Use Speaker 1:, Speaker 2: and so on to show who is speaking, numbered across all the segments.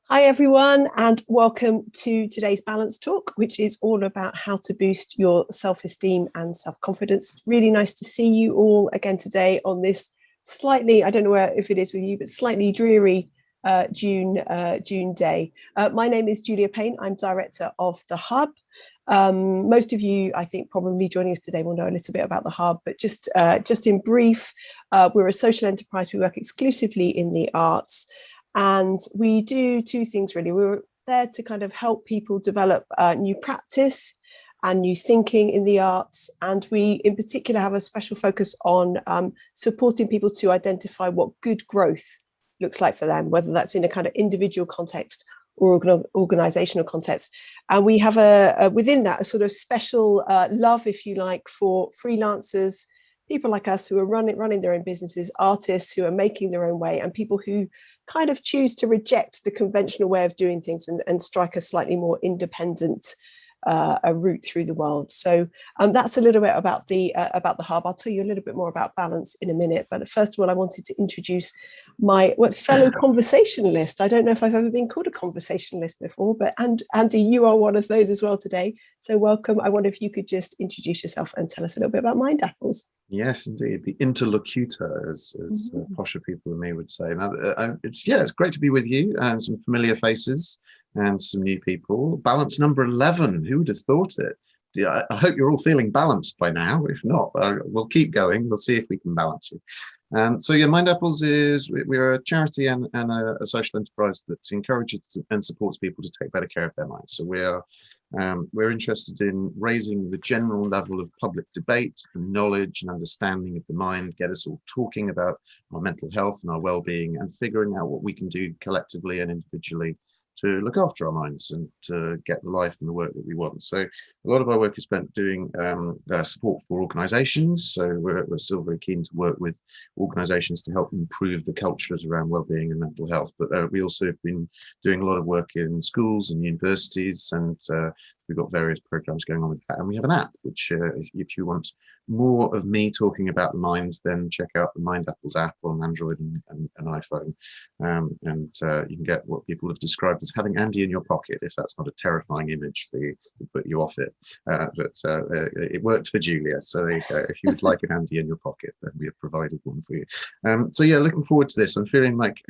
Speaker 1: Hi everyone, and welcome to today's Balance Talk, which is all about how to boost your self-esteem and self-confidence. Really nice to see you all again today on this slightly, I don't know if it is with you, but slightly dreary June day. My name is Julia Payne. I'm director of the Hub. Most of you, I think, probably joining us today will know a little bit about the Hub, but just in brief, we're a social enterprise. We work exclusively in the arts. And we do two things really. We're there to kind of help people develop new practice and new thinking in the arts. And we in particular have a special focus on supporting people to identify what good growth looks like for them, whether that's in a kind of individual context or organizational context. And we have within that a sort of special love, if you like, for freelancers, people like us who are running their own businesses, artists who are making their own way, and people who kind of choose to reject the conventional way of doing things and strike a slightly more independent a route through the world. So that's a little bit about the Hub. I'll tell you a little bit more about balance in a minute. But first of all, I wanted to introduce my fellow conversationalist. I don't know if I've ever been called a conversationalist before, but Andy, you are one of those as well today. So welcome. I wonder if you could just introduce yourself and tell us a little bit about Mind Apples.
Speaker 2: Yes, indeed. The interlocutor, as posher people than me would say. Now, it's great to be with you and some familiar faces and some new people. Balance number 11. Who would have thought it? I hope you're all feeling balanced by now. If not, we'll keep going. We'll see if we can balance you. Mind Apples we're a charity and a social enterprise that encourages and supports people to take better care of their minds. So we're interested in raising the general level of public debate and knowledge and understanding of the mind, get us all talking about our mental health and our well-being, and figuring out what we can do collectively and individually to look after our minds and to get the life and the work that we want. So a lot of our work is spent doing support for organisations. So we're still very keen to work with organisations to help improve the cultures around wellbeing and mental health. But we also have been doing a lot of work in schools and universities, and we've got various programs going on with that. And we have an app, which if you want more of me talking about the minds, then check out the Mind Apples app on Android and iPhone. You can get what people have described as having Andy in your pocket, if that's not a terrifying image for you to put you off it. It worked for Julia. So if you would like an Andy in your pocket, then we have provided one for you. Looking forward to this. I'm feeling like,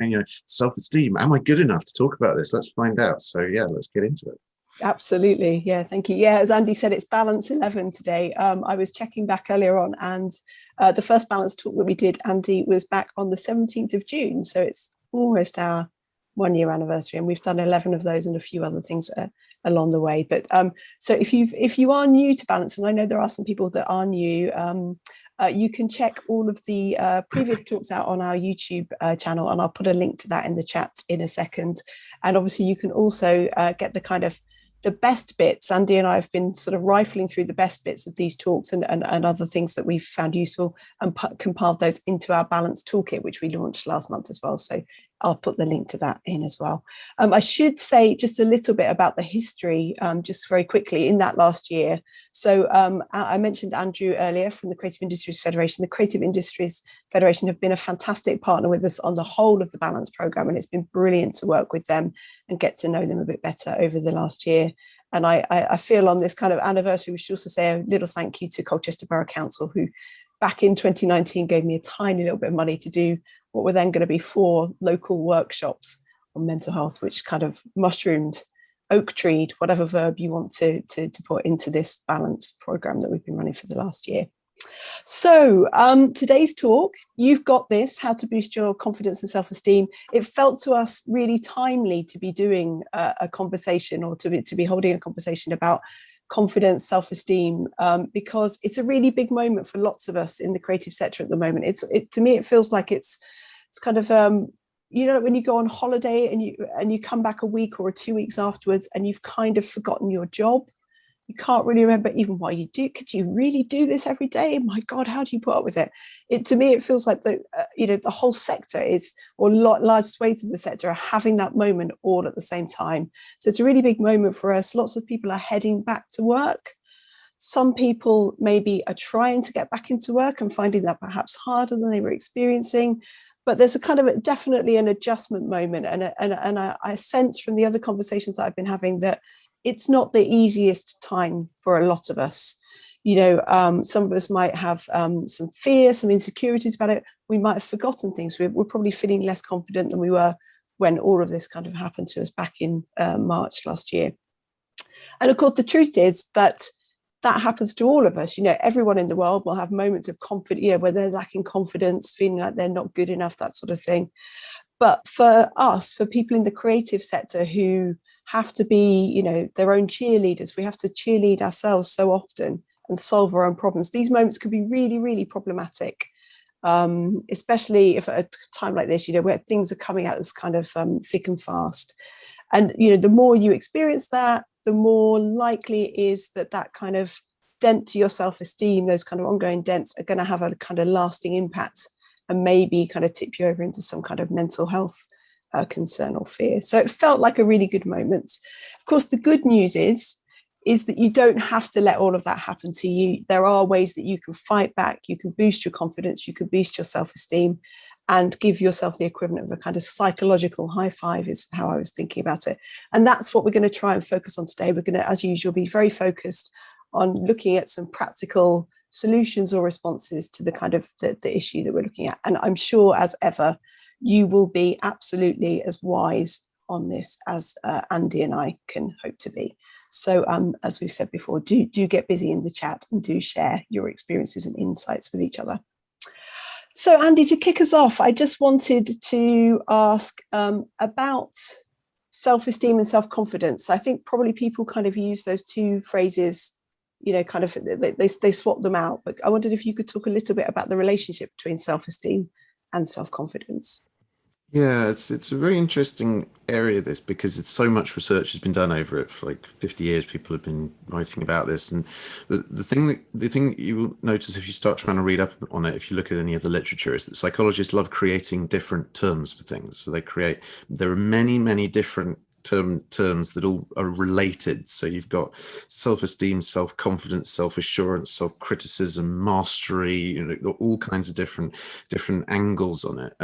Speaker 2: self-esteem. Am I good enough to talk about this? Let's find out. So let's get into it.
Speaker 1: Absolutely. Yeah, thank you. Yeah, as Andy said, it's Balance 11 today. I was checking back earlier on, and the first Balance talk that we did, Andy, was back on the 17th of June. So it's almost our 1 year anniversary, and we've done 11 of those and a few other things along the way. But so if you are new to Balance, and I know there are some people that are new, you can check all of the previous talks out on our YouTube channel, and I'll put a link to that in the chat in a second. And obviously you can also get the best bits. Andy and I have been sort of rifling through the best bits of these talks and other things that we've found useful, and compiled those into our Balance Toolkit, which we launched last month as well. So I'll put the link to that in as well. I should say just a little bit about the history, just very quickly, in that last year. So I mentioned Andrew earlier from the Creative Industries Federation. The Creative Industries Federation have been a fantastic partner with us on the whole of the Balance programme, and it's been brilliant to work with them and get to know them a bit better over the last year. And I feel on this kind of anniversary, we should also say a little thank you to Colchester Borough Council, who back in 2019 gave me a tiny little bit of money to do what were then going to be 4 local workshops on mental health, which kind of mushroomed, oak treed, whatever verb you want to put into this Balance programme that we've been running for the last year. So today's talk, You've Got This, How to Boost Your Confidence and Self-Esteem. It felt to us really timely to be doing a conversation, or to be holding a conversation about confidence, self-esteem, because it's a really big moment for lots of us in the creative sector at the moment. To me, it feels like it's kind of, when you go on holiday and you come back a week or 2 weeks afterwards and you've kind of forgotten your job. You can't really remember even what you do. Could you really do this every day? My God, how do you put up with it? To me, it feels like the whole sector large swathes of the sector are having that moment all at the same time. So it's a really big moment for us. Lots of people are heading back to work. Some people maybe are trying to get back into work and finding that perhaps harder than they were experiencing. but there's a kind of definitely an adjustment moment, and I sense from the other conversations that I've been having that it's not the easiest time for a lot of us. Some of us might have some fear, some insecurities about it. We might have forgotten things. We're probably feeling less confident than we were when all of this kind of happened to us back in March last year. And of course, the truth is that happens to all of us. Everyone in the world will have moments of confidence, where they're lacking confidence, feeling like they're not good enough, that sort of thing. But for us, for people in the creative sector who have to be, their own cheerleaders, we have to cheerlead ourselves so often and solve our own problems. These moments can be really, really problematic, especially if at a time like this, where things are coming at us kind of thick and fast. And, the more you experience that, the more likely it is that kind of dent to your self-esteem, those kind of ongoing dents, are going to have a kind of lasting impact and maybe kind of tip you over into some kind of mental health concern or fear. So it felt like a really good moment. Of course, the good news is that you don't have to let all of that happen to you. There are ways that you can fight back, you can boost your confidence, you can boost your self-esteem, and give yourself the equivalent of a kind of psychological high five, is how I was thinking about it. And that's what we're going to try and focus on today. We're going to, as usual, be very focused on looking at some practical solutions or responses to the kind of the issue that we're looking at. And I'm sure, as ever, you will be absolutely as wise on this as Andy and I can hope to be. So as we've said before, do get busy in the chat and do share your experiences and insights with each other. So Andy, to kick us off, I just wanted to ask about self-esteem and self-confidence. I think probably people kind of use those two phrases, kind of they swap them out. But I wondered if you could talk a little bit about the relationship between self-esteem and self-confidence.
Speaker 2: Yeah, it's a very interesting area, this, because it's so much research has been done over it. For like 50 years, people have been writing about this. And the thing that you will notice if you start trying to read up on it, if you look at any of the literature, is that psychologists love creating different terms for things. So there are many different terms that all are related. So you've got self-esteem, self-confidence, self-assurance, self-criticism, mastery, all kinds of different angles on it.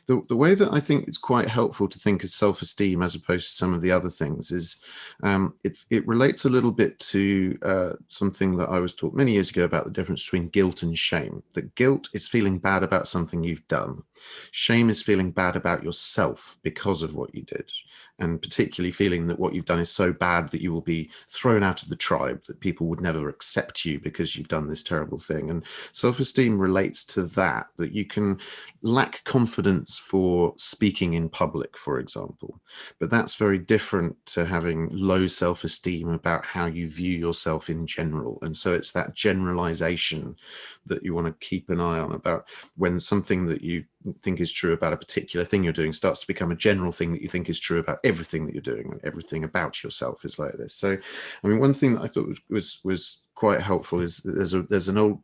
Speaker 2: The way that I think it's quite helpful to think of self-esteem as opposed to some of the other things is it relates a little bit to something that I was taught many years ago about the difference between guilt and shame. That guilt is feeling bad about something you've done. Shame is feeling bad about yourself because of what you did, and particularly feeling that what you've done is so bad that you will be thrown out of the tribe, that people would never accept you because you've done this terrible thing. And self-esteem relates to that you can lack confidence for speaking in public, for example, but that's very different to having low self-esteem about how you view yourself in general. And so it's that generalization that you want to keep an eye on, about when something that you think is true about a particular thing you're doing starts to become a general thing that you think is true about everything that you're doing, and everything about yourself is like this. So, I mean, one thing that I thought was quite helpful is that there's an old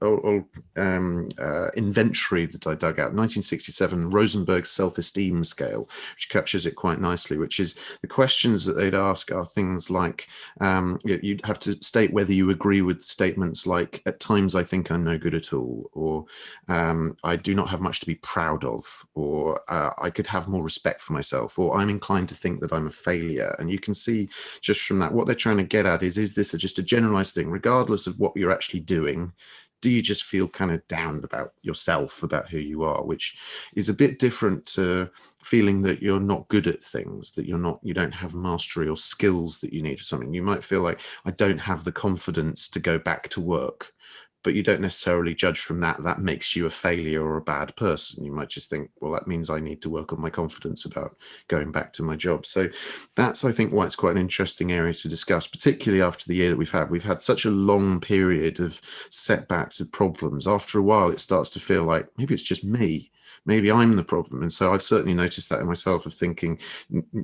Speaker 2: inventory that I dug out, 1967, Rosenberg's self-esteem scale, which captures it quite nicely, which is the questions that they'd ask are things like, you'd have to state whether you agree with statements like, at times I think I'm no good at all, or I do not have much to be proud of, or I could have more respect for myself, or I'm inclined to think that I'm a failure. And you can see just from that, what they're trying to get at is this just a generalized thing, regardless of what you're actually doing? Do you just feel kind of down about yourself, about who you are, which is a bit different to feeling that you're not good at things, that you don't have mastery or skills that you need for something. You might feel like, I don't have the confidence to go back to work, but you don't necessarily judge from that makes you a failure or a bad person. You might just think, well, that means I need to work on my confidence about going back to my job. So that's, I think, why it's quite an interesting area to discuss, particularly after the year that we've had. We've had such a long period of setbacks, of problems. After a while, it starts to feel like maybe it's just me. Maybe I'm the problem. And so I've certainly noticed that in myself, of thinking,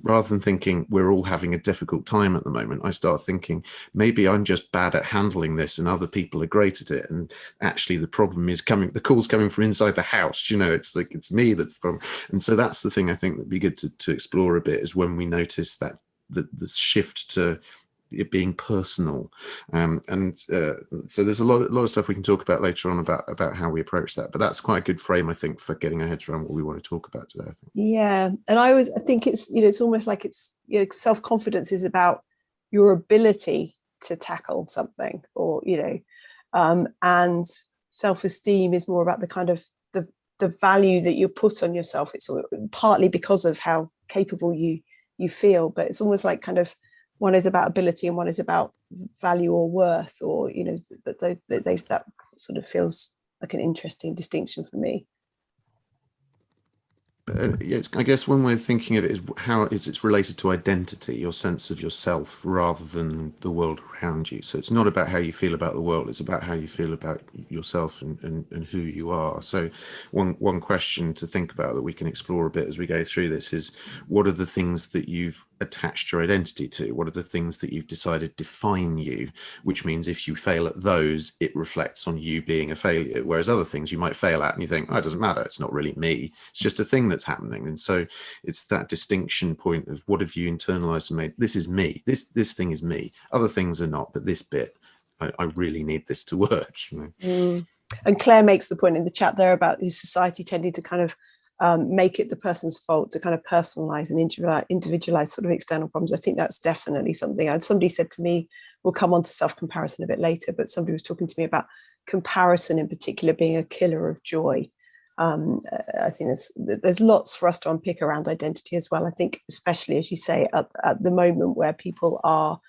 Speaker 2: rather than thinking we're all having a difficult time at the moment, I start thinking maybe I'm just bad at handling this and other people are great at it. And actually the problem is the call's coming from inside the house. It's like, it's me that's the problem. And so that's the thing I think that'd be good to explore a bit, is when we notice that the shift to it being personal, so there's a lot of stuff we can talk about later on about how we approach that. But that's quite a good frame, I think, for getting our heads around what we want to talk about today, I think.
Speaker 1: Yeah, and I think it's, it's almost like it's, self-confidence is about your ability to tackle something, or and self-esteem is more about the kind of the value that you put on yourself. It's partly because of how capable you feel, but it's almost like kind of one is about ability and one is about value or worth, or that sort of feels like an interesting distinction for me.
Speaker 2: I guess when we're thinking of it, is how it's related to identity, your sense of yourself, rather than the world around you. So it's not about how you feel about the world, it's about how you feel about yourself and who you are. So one question to think about that we can explore a bit as we go through this is, what are the things that you've attached your identity to? What are the things that you've decided define you? Which means if you fail at those, it reflects on you being a failure. Whereas other things you might fail at and you think, oh, it doesn't matter, it's not really me, it's just a thing that's happening. And so it's that distinction point of, what have you internalized and made, this is me, this thing is me, other things are not, but this bit, I really need this to work.
Speaker 1: And Claire makes the point in the chat there about his society tending to kind of make it the person's fault to kind of personalize and individualize sort of external problems. I think that's definitely something. And somebody said to me, we'll come on to self-comparison a bit later, but somebody was talking to me about comparison in particular being a killer of joy. I think there's lots for us to unpick around identity as well. I think especially, as you say, at the moment where people are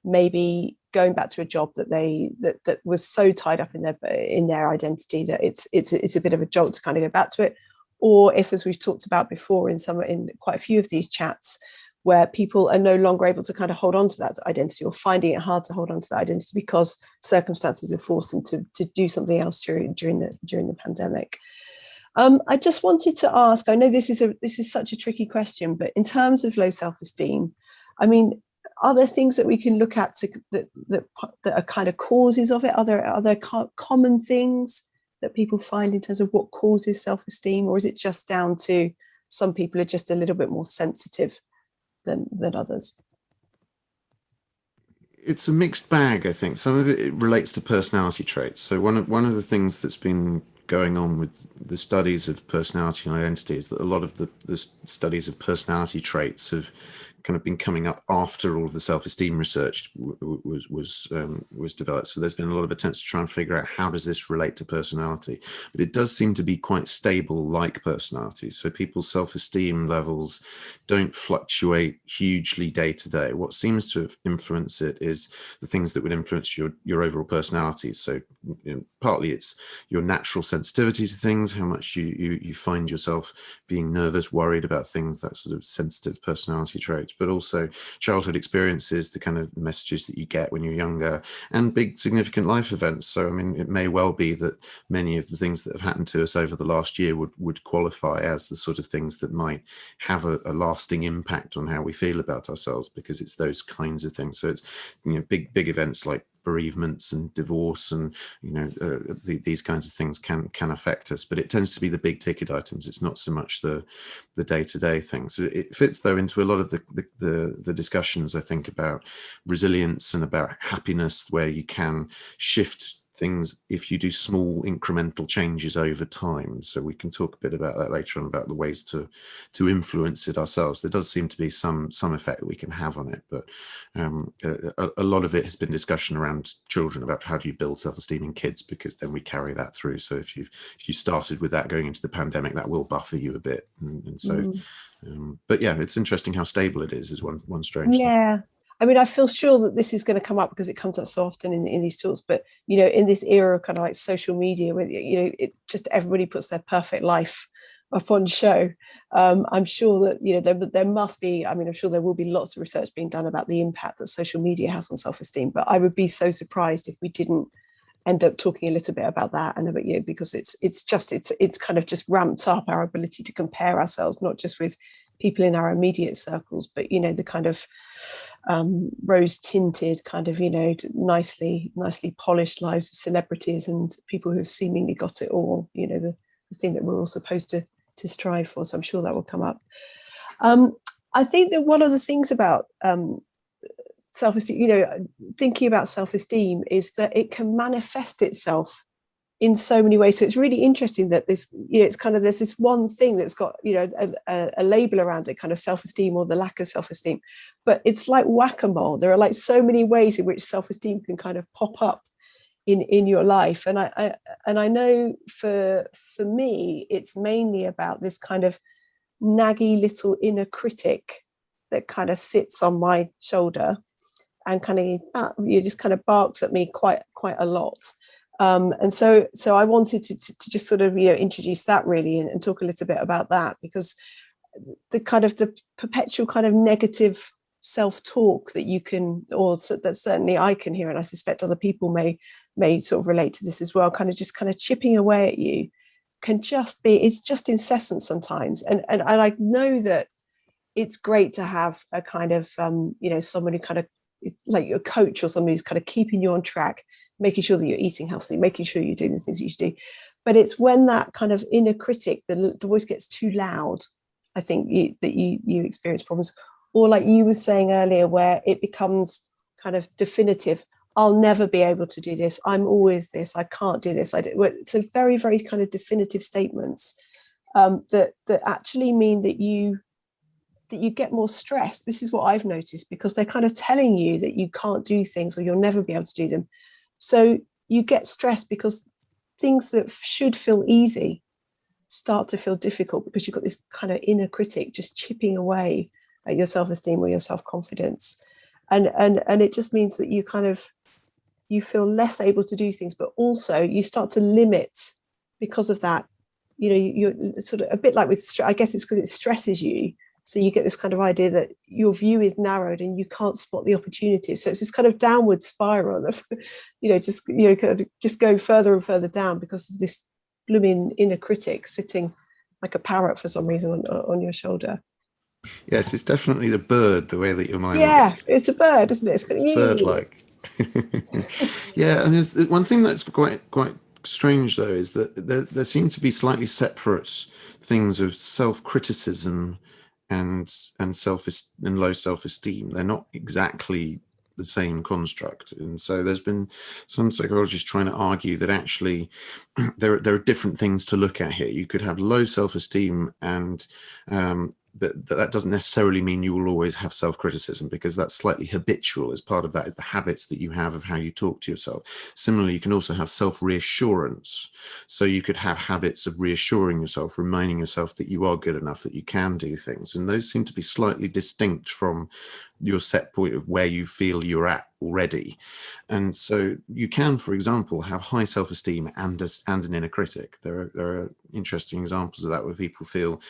Speaker 1: maybe going back to a job that was so tied up in their identity that it's a bit of a jolt to kind of go back to it. Or if, as we've talked about before in quite a few of these chats, where people are no longer able to kind of hold on to that identity, or finding it hard to hold on to that identity because circumstances have forced them to do something else during the pandemic. I just wanted to ask, I know this is such a tricky question, but in terms of low self-esteem, I mean, are there things that we can look at that are kind of causes of it? Are there common things that people find in terms of what causes self-esteem, or is it just down to some people are just a little bit more sensitive than others?
Speaker 2: It's a mixed bag, I think. Some of it relates to personality traits. So one of the things that's been going on with the studies of personality and identity is that a lot of the studies of personality traits have kind of been coming up after all of the self-esteem research was developed. So there's been a lot of attempts to try and figure out, how does this relate to personality? But it does seem to be quite stable, like personality. So people's self-esteem levels don't fluctuate hugely day to day. What seems to have influenced it is the things that would influence your overall personality. So partly it's your natural sensitivity to things, how much you find yourself being nervous, worried about things, that sort of sensitive personality trait, but also childhood experiences, the kind of messages that you get when you're younger, and big significant life events. So, I mean, it may well be that many of the things that have happened to us over the last year would qualify as the sort of things that might have a lasting impact on how we feel about ourselves, because it's those kinds of things. So it's, big events like bereavements and divorce and these kinds of things can affect us, but it tends to be the big ticket items. It's not so much the day-to-day things. So it fits though into a lot of the discussions, I think, about resilience and about happiness, where you can shift things if you do small incremental changes over time. So we can talk a bit about that later on, about the ways to influence it ourselves. There does seem to be some effect that we can have on it, but a lot of it has been discussion around children, about how do you build self-esteem in kids, because then we carry that through. So if you started with that going into the pandemic, that will buffer you a bit, and so but yeah, it's interesting how stable it is one strange thing.
Speaker 1: I mean, I feel sure that this is going to come up because it comes up so often in these talks. But in this era of kind of like social media, where it just everybody puts their perfect life up on show. I'm sure that there must be. I mean, I'm sure there will be lots of research being done about the impact that social media has on self-esteem. But I would be so surprised if we didn't end up talking a little bit about that, and about because it's kind of just ramped up our ability to compare ourselves, not just with people in our immediate circles, but the kind of rose tinted kind of nicely polished lives of celebrities and people who have seemingly got it all, the thing that we're all supposed to strive for. So I'm sure that will come up. I think that one of the things about self-esteem, thinking about self-esteem is that it can manifest itself in so many ways. So it's really interesting that this, it's kind of, there's this one thing that's got, a label around it, kind of self-esteem or the lack of self-esteem, but it's like whack-a-mole. There are like so many ways in which self-esteem can kind of pop up in your life. And I know for me, it's mainly about this kind of naggy little inner critic that kind of sits on my shoulder and kind of just kind of barks at me quite a lot. And so I wanted to just sort of introduce that really and talk a little bit about that, because the kind of the perpetual kind of negative self-talk that you can, or that certainly I can hear, and I suspect other people may sort of relate to this as well, kind of chipping away at you, can just be, it's just incessant sometimes. And I know that it's great to have a kind of someone who kind of, it's like your coach or somebody who's kind of keeping you on track, making sure that you're eating healthily, making sure you're doing the things you should do. But it's when that kind of inner critic, the voice gets too loud, I think that you experience problems. Or like you were saying earlier, where it becomes kind of definitive. I'll never be able to do this. I'm always this. I can't do this. It's a very, very kind of definitive statements that actually mean that you get more stressed. This is what I've noticed, because they're kind of telling you that you can't do things or you'll never be able to do them. So you get stressed because things that should feel easy start to feel difficult, because you've got this kind of inner critic just chipping away at your self-esteem or your self-confidence. And it just means that you feel less able to do things, but also you start to limit because of that. You're sort of a bit like with, I guess it's because it stresses you. So you get this kind of idea that your view is narrowed and you can't spot the opportunities. So it's this kind of downward spiral of, just go further and further down because of this blooming inner critic sitting like a parrot for some reason on your shoulder.
Speaker 2: Yes, it's definitely the bird, the way that your mind
Speaker 1: Yeah, it's a bird, isn't it? It's
Speaker 2: bird-like. Yeah, and there's one thing that's quite strange though, is that there seem to be slightly separate things of self-criticism and low self-esteem. They're not exactly the same construct, and so there's been some psychologists trying to argue that actually there are different things to look at here. You could have low self-esteem and but that doesn't necessarily mean you will always have self-criticism, because that's slightly habitual. As part of that is the habits that you have of how you talk to yourself. Similarly, you can also have self-reassurance. So you could have habits of reassuring yourself, reminding yourself that you are good enough, that you can do things. And those seem to be slightly distinct from your set point of where you feel you're at already. And so you can, for example, have high self-esteem and an inner critic. There are interesting examples of that, where people feel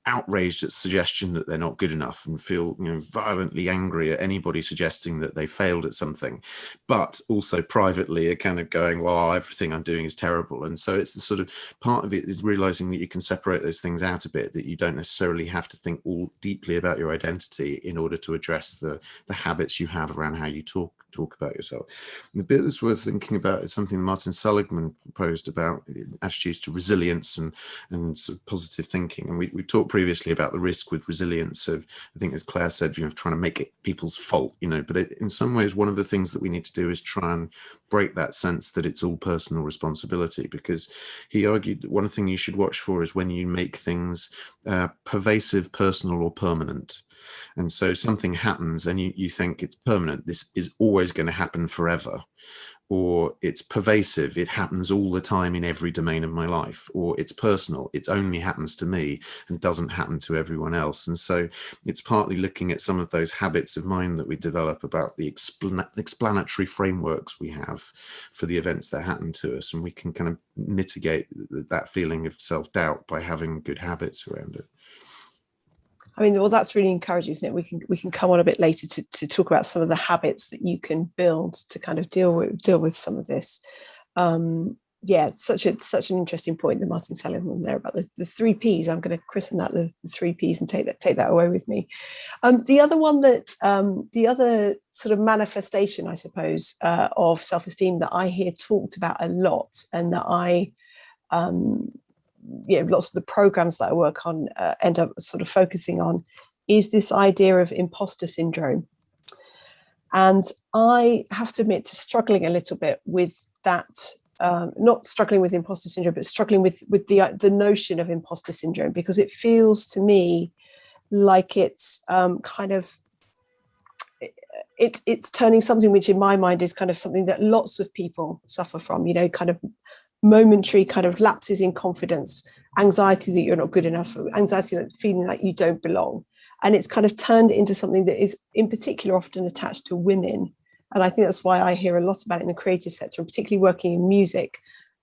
Speaker 2: outraged at suggestion that they're not good enough, and feel violently angry at anybody suggesting that they failed at something, but also privately are kind of going, well, everything I'm doing is terrible. And so it's the sort of part of it is realizing that you can separate those things out a bit, that you don't necessarily have to think all deeply about your identity in order to address the habits you have around how you talk about yourself. And the bit that's worth thinking about is something Martin Seligman proposed about attitudes to resilience and sort of positive thinking. And we talked previously about the risk with resilience of, I think as Claire said, trying to make it people's fault, but in some ways, one of the things that we need to do is try and break that sense that it's all personal responsibility, because he argued that one thing you should watch for is when you make things pervasive, personal, or permanent. And so something happens and you think it's permanent, this is always going to happen forever, or it's pervasive, it happens all the time in every domain of my life, or it's personal, it only happens to me and doesn't happen to everyone else. And so it's partly looking at some of those habits of mind that we develop about the explanatory frameworks we have for the events that happen to us, and we can kind of mitigate that feeling of self-doubt by having good habits around it.
Speaker 1: I mean, well, that's really encouraging, isn't it? We can come on a bit later to talk about some of the habits that you can build to kind of deal with some of this. Such an interesting point that Martin Seligman there about the 3 Ps. I'm going to christen that the 3 Ps and take that away with me. The other one the other sort of manifestation, I suppose, of self-esteem that I hear talked about a lot, and that I lots of the programs that I work on end up sort of focusing on, is this idea of imposter syndrome. And I have to admit to struggling a little bit with that, not struggling with imposter syndrome, but struggling with the notion of imposter syndrome, because it feels to me like it's it's turning something which in my mind is kind of something that lots of people suffer from, kind of momentary kind of lapses in confidence, anxiety that you're not good enough, anxiety that feeling like you don't belong. And it's kind of turned into something that is in particular often attached to women. And I think that's why I hear a lot about it in the creative sector, and particularly working in music.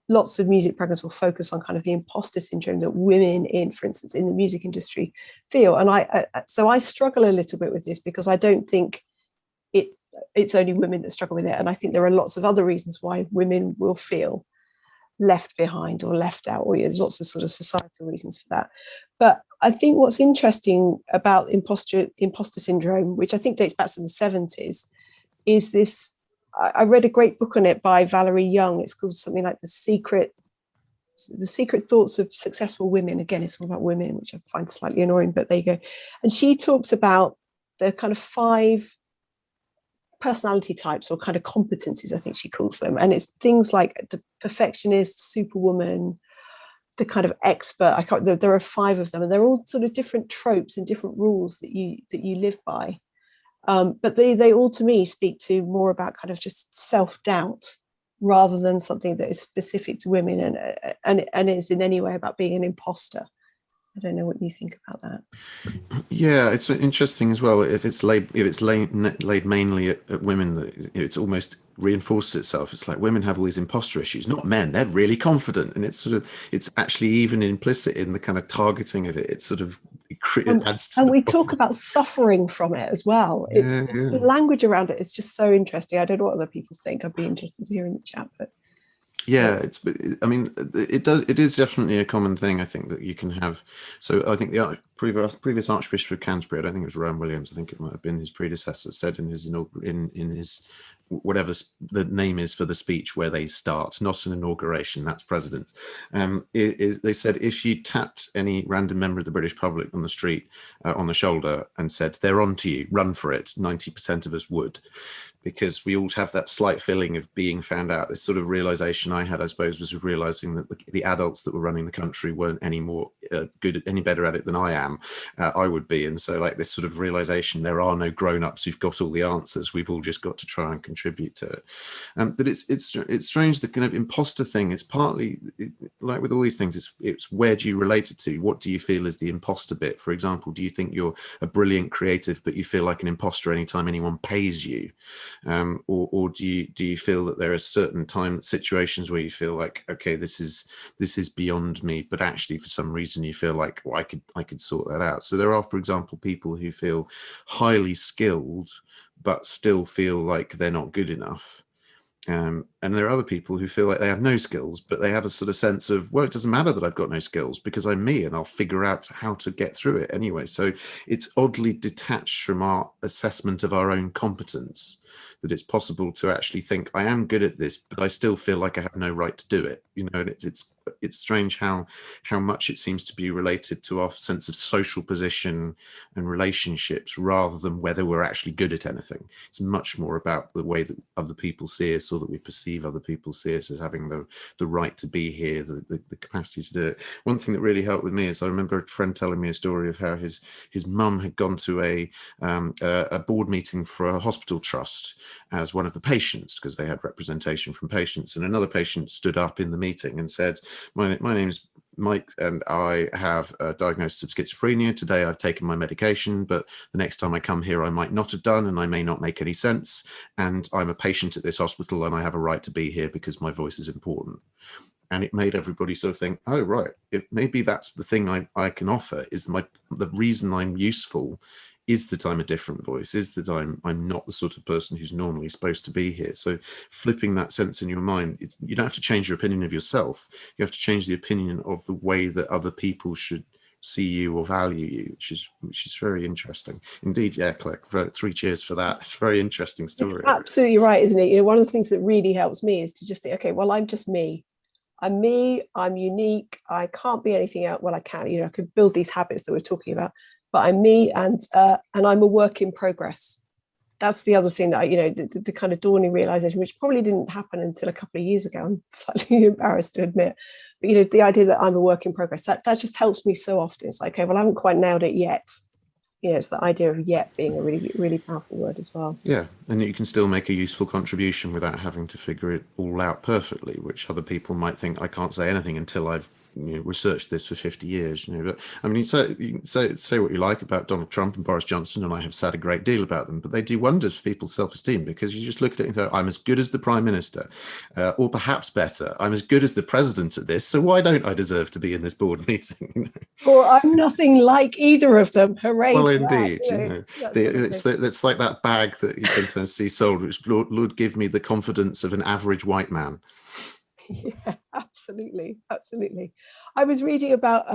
Speaker 1: Lots of music programs will focus on kind of the imposter syndrome that women for instance, in the music industry feel. And so I struggle a little bit with this, because I don't think it's only women that struggle with it. And I think there are lots of other reasons why women will feel left behind or left out, or there's lots of sort of societal reasons for that. But I think what's interesting about imposter syndrome, which I think dates back to the 70s, is this. I read a great book on it by Valerie Young. It's called something like The Secret Thoughts of Successful Women. Again, it's all about women, which I find slightly annoying, but there you go. And she talks about the kind of 5 personality types, or kind of competencies, I think she calls them. And it's things like the perfectionist, superwoman, the kind of expert. There are 5 of them, and they're all sort of different tropes and different rules that you live by. But they all, to me, speak to more about kind of just self-doubt, rather than something that is specific to women and is in any way about being an imposter. I don't know what you think about that.
Speaker 3: Yeah, it's interesting as well. If it's laid mainly at women, that it's almost reinforces itself. It's like women have all these imposter issues, not men. They're really confident, and it's actually even implicit in the kind of targeting of it. It's sort of it adds to.
Speaker 1: And we talk about suffering from it as well. It's the language around it is just so interesting. I don't know what other people think. I'd be interested to hear in the chat, but.
Speaker 3: Yeah, I mean, it is definitely a common thing, I think, that you can have. So I think the previous Archbishop of Canterbury, I don't think it was Rowan Williams, I think it might have been his predecessor, said in his whatever the name is for the speech where they start, not an inauguration, that's president. They said, if you tapped any random member of the British public on the street on the shoulder and said, they're on to you, run for it, 90% of us would. Because we all have that slight feeling of being found out. This sort of realization I had, I suppose, was realizing that the adults that were running the country weren't any more any better at it than I would be. And so, like, this sort of realization, there are no grown-ups who've got all the answers. We've all just got to try and contribute to it. But it's strange, the kind of imposter thing. It's partly like with all these things. It's where do you relate it to? What do you feel is the imposter bit? For example, do you think you're a brilliant creative, but you feel like an imposter anytime anyone pays you? Or do you feel that there are certain situations where you feel like, okay, this is beyond me, but actually for some reason you feel like, well, I could sort that out. So there are, for example, people who feel highly skilled but still feel like they're not good enough. And there are other people who feel like they have no skills, but they have a sort of sense of, well, it doesn't matter that I've got no skills because I'm me and I'll figure out how to get through it anyway. So it's oddly detached from our assessment of our own competence, that it's possible to actually think, I am good at this, but I still feel like I have no right to do it. It's strange how much it seems to be related to our sense of social position and relationships rather than whether we're actually good at anything. It's much more about the way that other people see us, or that we perceive other people see us as having the right to be here, the capacity to do it. One thing that really helped with me is I remember a friend telling me a story of how his mum had gone to a board meeting for a hospital trust as one of the patients, because they had representation from patients, and another patient stood up in the meeting and said, my name is Mike and I have a diagnosis of schizophrenia. Today I've taken my medication, but the next time I come here I might not have done, and I may not make any sense, and I'm a patient at this hospital and I have a right to be here because my voice is important. And it made everybody sort of think, oh, right, if maybe that's the thing I can offer, is the reason I'm useful is that I'm a different voice, is that I'm not the sort of person who's normally supposed to be here. So flipping that sense in your mind, you don't have to change your opinion of yourself. You have to change the opinion of the way that other people should see you or value you, which is very interesting indeed. Yeah, Claire, 3 cheers for that. It's a very interesting story.
Speaker 1: It's absolutely right, isn't it? One of the things that really helps me is to just think, okay, well, I'm just me. I'm me, I'm unique, I can't be anything else. Well, I can, I could build these habits that we're talking about, but I'm me, and I'm a work in progress. that's the other thing that the kind of dawning realization, which probably didn't happen until a couple of years ago. I'm slightly embarrassed to admit, but the idea that I'm a work in progress, that just helps me so often. It's like, okay, well, I haven't quite nailed it yet. It's the idea of yet being a really, really powerful word as well.
Speaker 3: Yeah, and you can still make a useful contribution without having to figure it all out perfectly, which other people might think, I can't say anything until I've researched this for 50 years. But I mean, you can say what you like about Donald Trump and Boris Johnson, and I have said a great deal about them, but they do wonders for people's self-esteem, because you just look at it and go, I'm as good as the Prime Minister, or perhaps better, I'm as good as the President at this, so why don't I deserve to be in this board meeting?
Speaker 1: Or I'm nothing like either of them. Hooray!
Speaker 3: Well,
Speaker 1: for
Speaker 3: indeed,
Speaker 1: that.
Speaker 3: it's like that bag that you sometimes see sold, which Lord give me the confidence of an average white man.
Speaker 1: Yeah, absolutely. I was reading about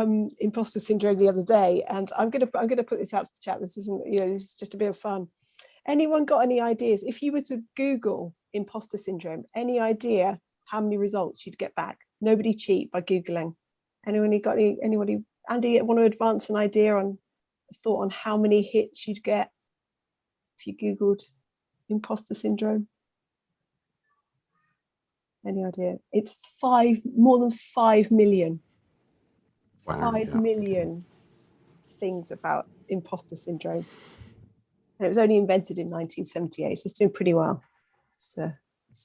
Speaker 1: imposter syndrome the other day, and I'm gonna put this out to the chat. This isn't, this is just a bit of fun. Anyone got any ideas? If you were to Google imposter syndrome, any idea how many results you'd get back? Nobody cheat by Googling. Anybody? Andy, want to advance an idea on a thought on how many hits you'd get if you Googled imposter syndrome? Any idea? It's more than 5 million.
Speaker 3: Wow,
Speaker 1: 5 million things about imposter syndrome. And it was only invented in 1978, so it's doing pretty well. So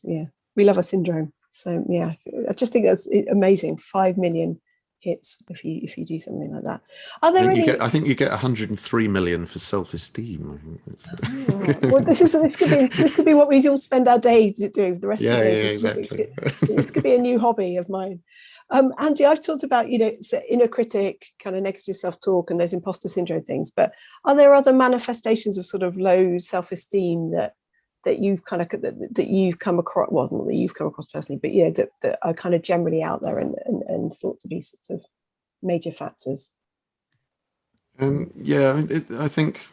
Speaker 1: yeah, we love a syndrome. So yeah, I just think that's amazing. 5 million hits if you do something like that. Are there
Speaker 3: I think you get 103 million for self-esteem.
Speaker 1: Well, this could be what we all spend our day to do. The rest of the day,
Speaker 3: exactly.
Speaker 1: This could be a new hobby of mine. Andy, I've talked about inner critic, kind of negative self-talk, and those imposter syndrome things. But are there other manifestations of sort of low self-esteem that you've come across? Well, not that you've come across personally, but that are kind of generally out there and thought to be sort of major factors.
Speaker 3: I think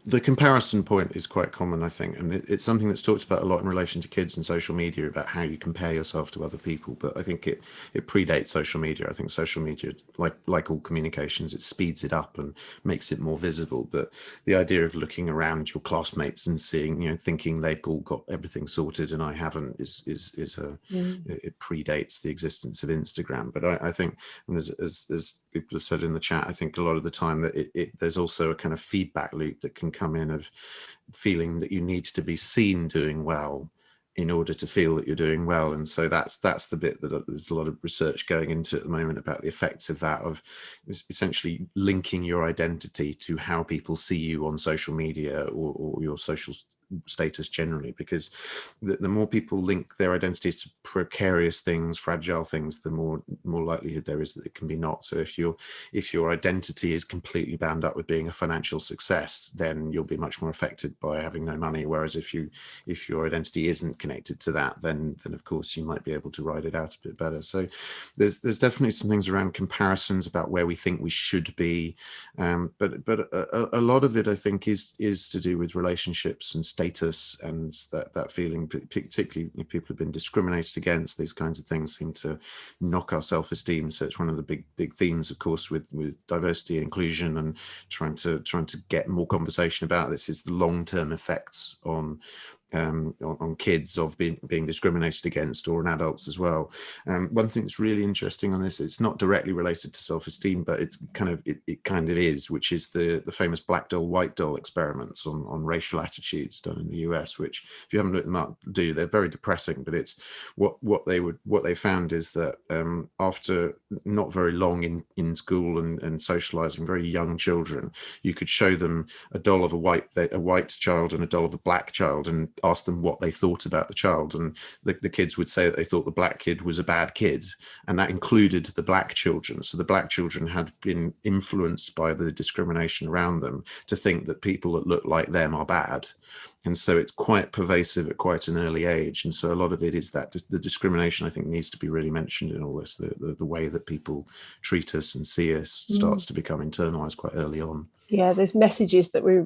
Speaker 3: the comparison point is quite common, I think, and it's something that's talked about a lot in relation to kids and social media, about how you compare yourself to other people. But I think it predates social media. I think social media, like all communications, it speeds it up and makes it more visible. But the idea of looking around your classmates and seeing, thinking they've all got everything sorted and I haven't, it predates the existence of Instagram. But I think, as people have said in the chat, I think a lot of the time that there's also a kind of feedback loop that can come in of feeling that you need to be seen doing well in order to feel that you're doing well. And so that's the bit that there's a lot of research going into at the moment about the effects of that, of essentially linking your identity to how people see you on social media or your social status generally, because the more people link their identities to precarious things, fragile things, the more likelihood there is that it can be not. So if your identity is completely bound up with being a financial success, then you'll be much more affected by having no money. Whereas if your identity isn't connected to that, then of course you might be able to ride it out a bit better. So there's definitely some things around comparisons about where we think we should be, but a lot of it, I think, is to do with relationships and status, and that feeling, particularly if people have been discriminated against. These kinds of things seem to knock our self-esteem. So it's one of the big themes, of course, with diversity and inclusion, and trying to get more conversation about this, is the long-term effects on kids of being discriminated against, or on adults as well. One thing that's really interesting on this, it's not directly related to self-esteem, but it kind of is, which is the famous black doll, white doll experiments on racial attitudes done in the US, which, if you haven't looked them up, they're very depressing. But it's what they found is that after not very long in school and socializing, very young children, you could show them a doll of a white child and a doll of a black child, and ask them what they thought about the child, and the kids would say that they thought the black kid was a bad kid, and that included the black children. So the black children had been influenced by the discrimination around them to think that people that look like them are bad. And so it's quite pervasive at quite an early age. And so a lot of it is that the discrimination, I think, needs to be really mentioned in all this. The way that people treat us and see us starts to become internalized quite early on.
Speaker 1: Yeah, there's messages that we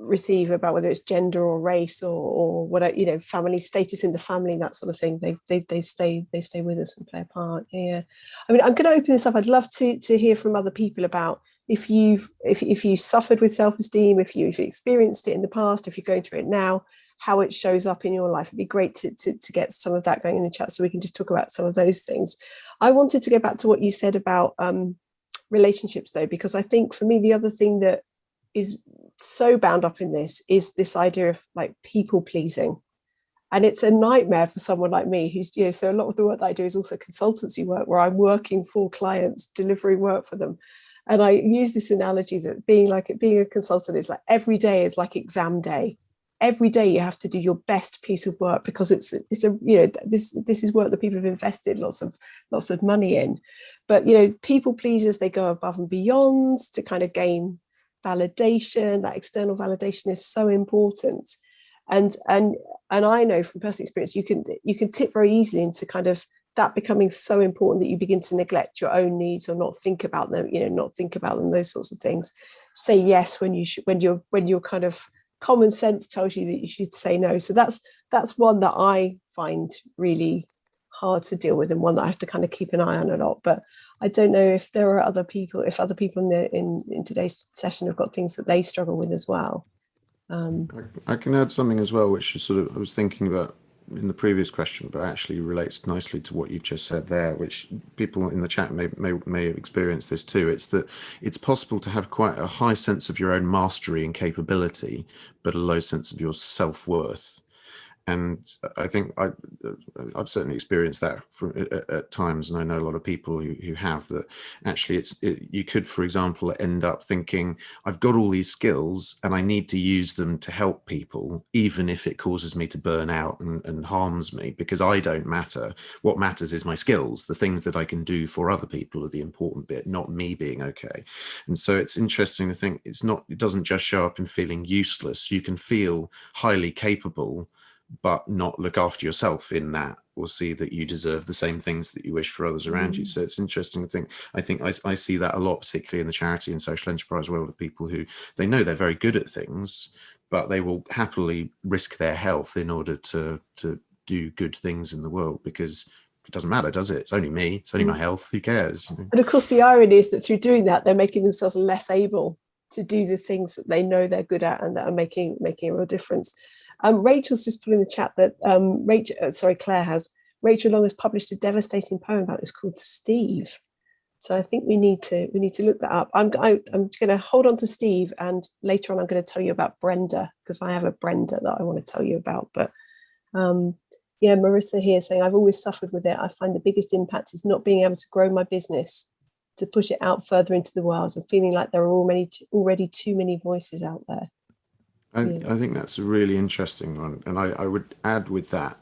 Speaker 1: receive about whether it's gender or race or what, family status in the family, that sort of thing. They stay with us and play a part. Yeah, I mean, I'm going to open this up. I'd love to hear from other people about if you suffered with self-esteem, if you've experienced it in the past, if you're going through it now, how it shows up in your life. It'd be great to get some of that going in the chat so we can just talk about some of those things. I wanted to go back to what you said about relationships though, because I think for me, the other thing that is so bound up in this is this idea of like people pleasing. And it's a nightmare for someone like me who's, so a lot of the work that I do is also consultancy work where I'm working for clients, delivering work for them. And I use this analogy that being a consultant is like every day is like exam day. Every day you have to do your best piece of work because this is work that people have invested lots of money in. But people pleasers, they go above and beyond to kind of gain validation. That external validation is so important. And I know from personal experience, you can tip very easily into kind of that becoming so important that you begin to neglect your own needs or not think about them, those sorts of things. Say yes when you're kind of common sense tells you that you should say no. So that's one that I find really hard to deal with and one that I have to kind of keep an eye on a lot. But I don't know if there are other people in today's session have got things that they struggle with as well.
Speaker 3: I can add something as well, which is sort of I was thinking about in the previous question, but actually relates nicely to what you've just said there, which people in the chat may have experienced this too. It's that it's possible to have quite a high sense of your own mastery and capability, but a low sense of your self-worth. And I think I've certainly experienced that at times, and I know a lot of people who have that. Actually, you could, for example, end up thinking, I've got all these skills and I need to use them to help people, even if it causes me to burn out and harms me, because I don't matter. What matters is my skills. The things that I can do for other people are the important bit, not me being okay. And so it's interesting to think it doesn't just show up in feeling useless. You can feel highly capable, but not look after yourself in that, or see that you deserve the same things that you wish for others around you. So it's interesting to think. I think I see that a lot, particularly in the charity and social enterprise world, of people who they know they're very good at things, but they will happily risk their health in order to do good things in the world, because it doesn't matter, does it? It's only me. It's only my health. Who cares?
Speaker 1: And of course, the irony is that through doing that, they're making themselves less able to do the things that they know they're good at and that are making a real difference. Rachel's just put in the chat that Rachel Long has published a devastating poem about this called Steve. So I think we need to look that up. I'm going to hold on to Steve, and later on I'm going to tell you about Brenda, because I have a Brenda that I want to tell you about. But Marissa here saying, I've always suffered with it. I find the biggest impact is not being able to grow my business, to push it out further into the world, and feeling like there are already too many voices out there.
Speaker 3: I think that's a really interesting one. And I would add with that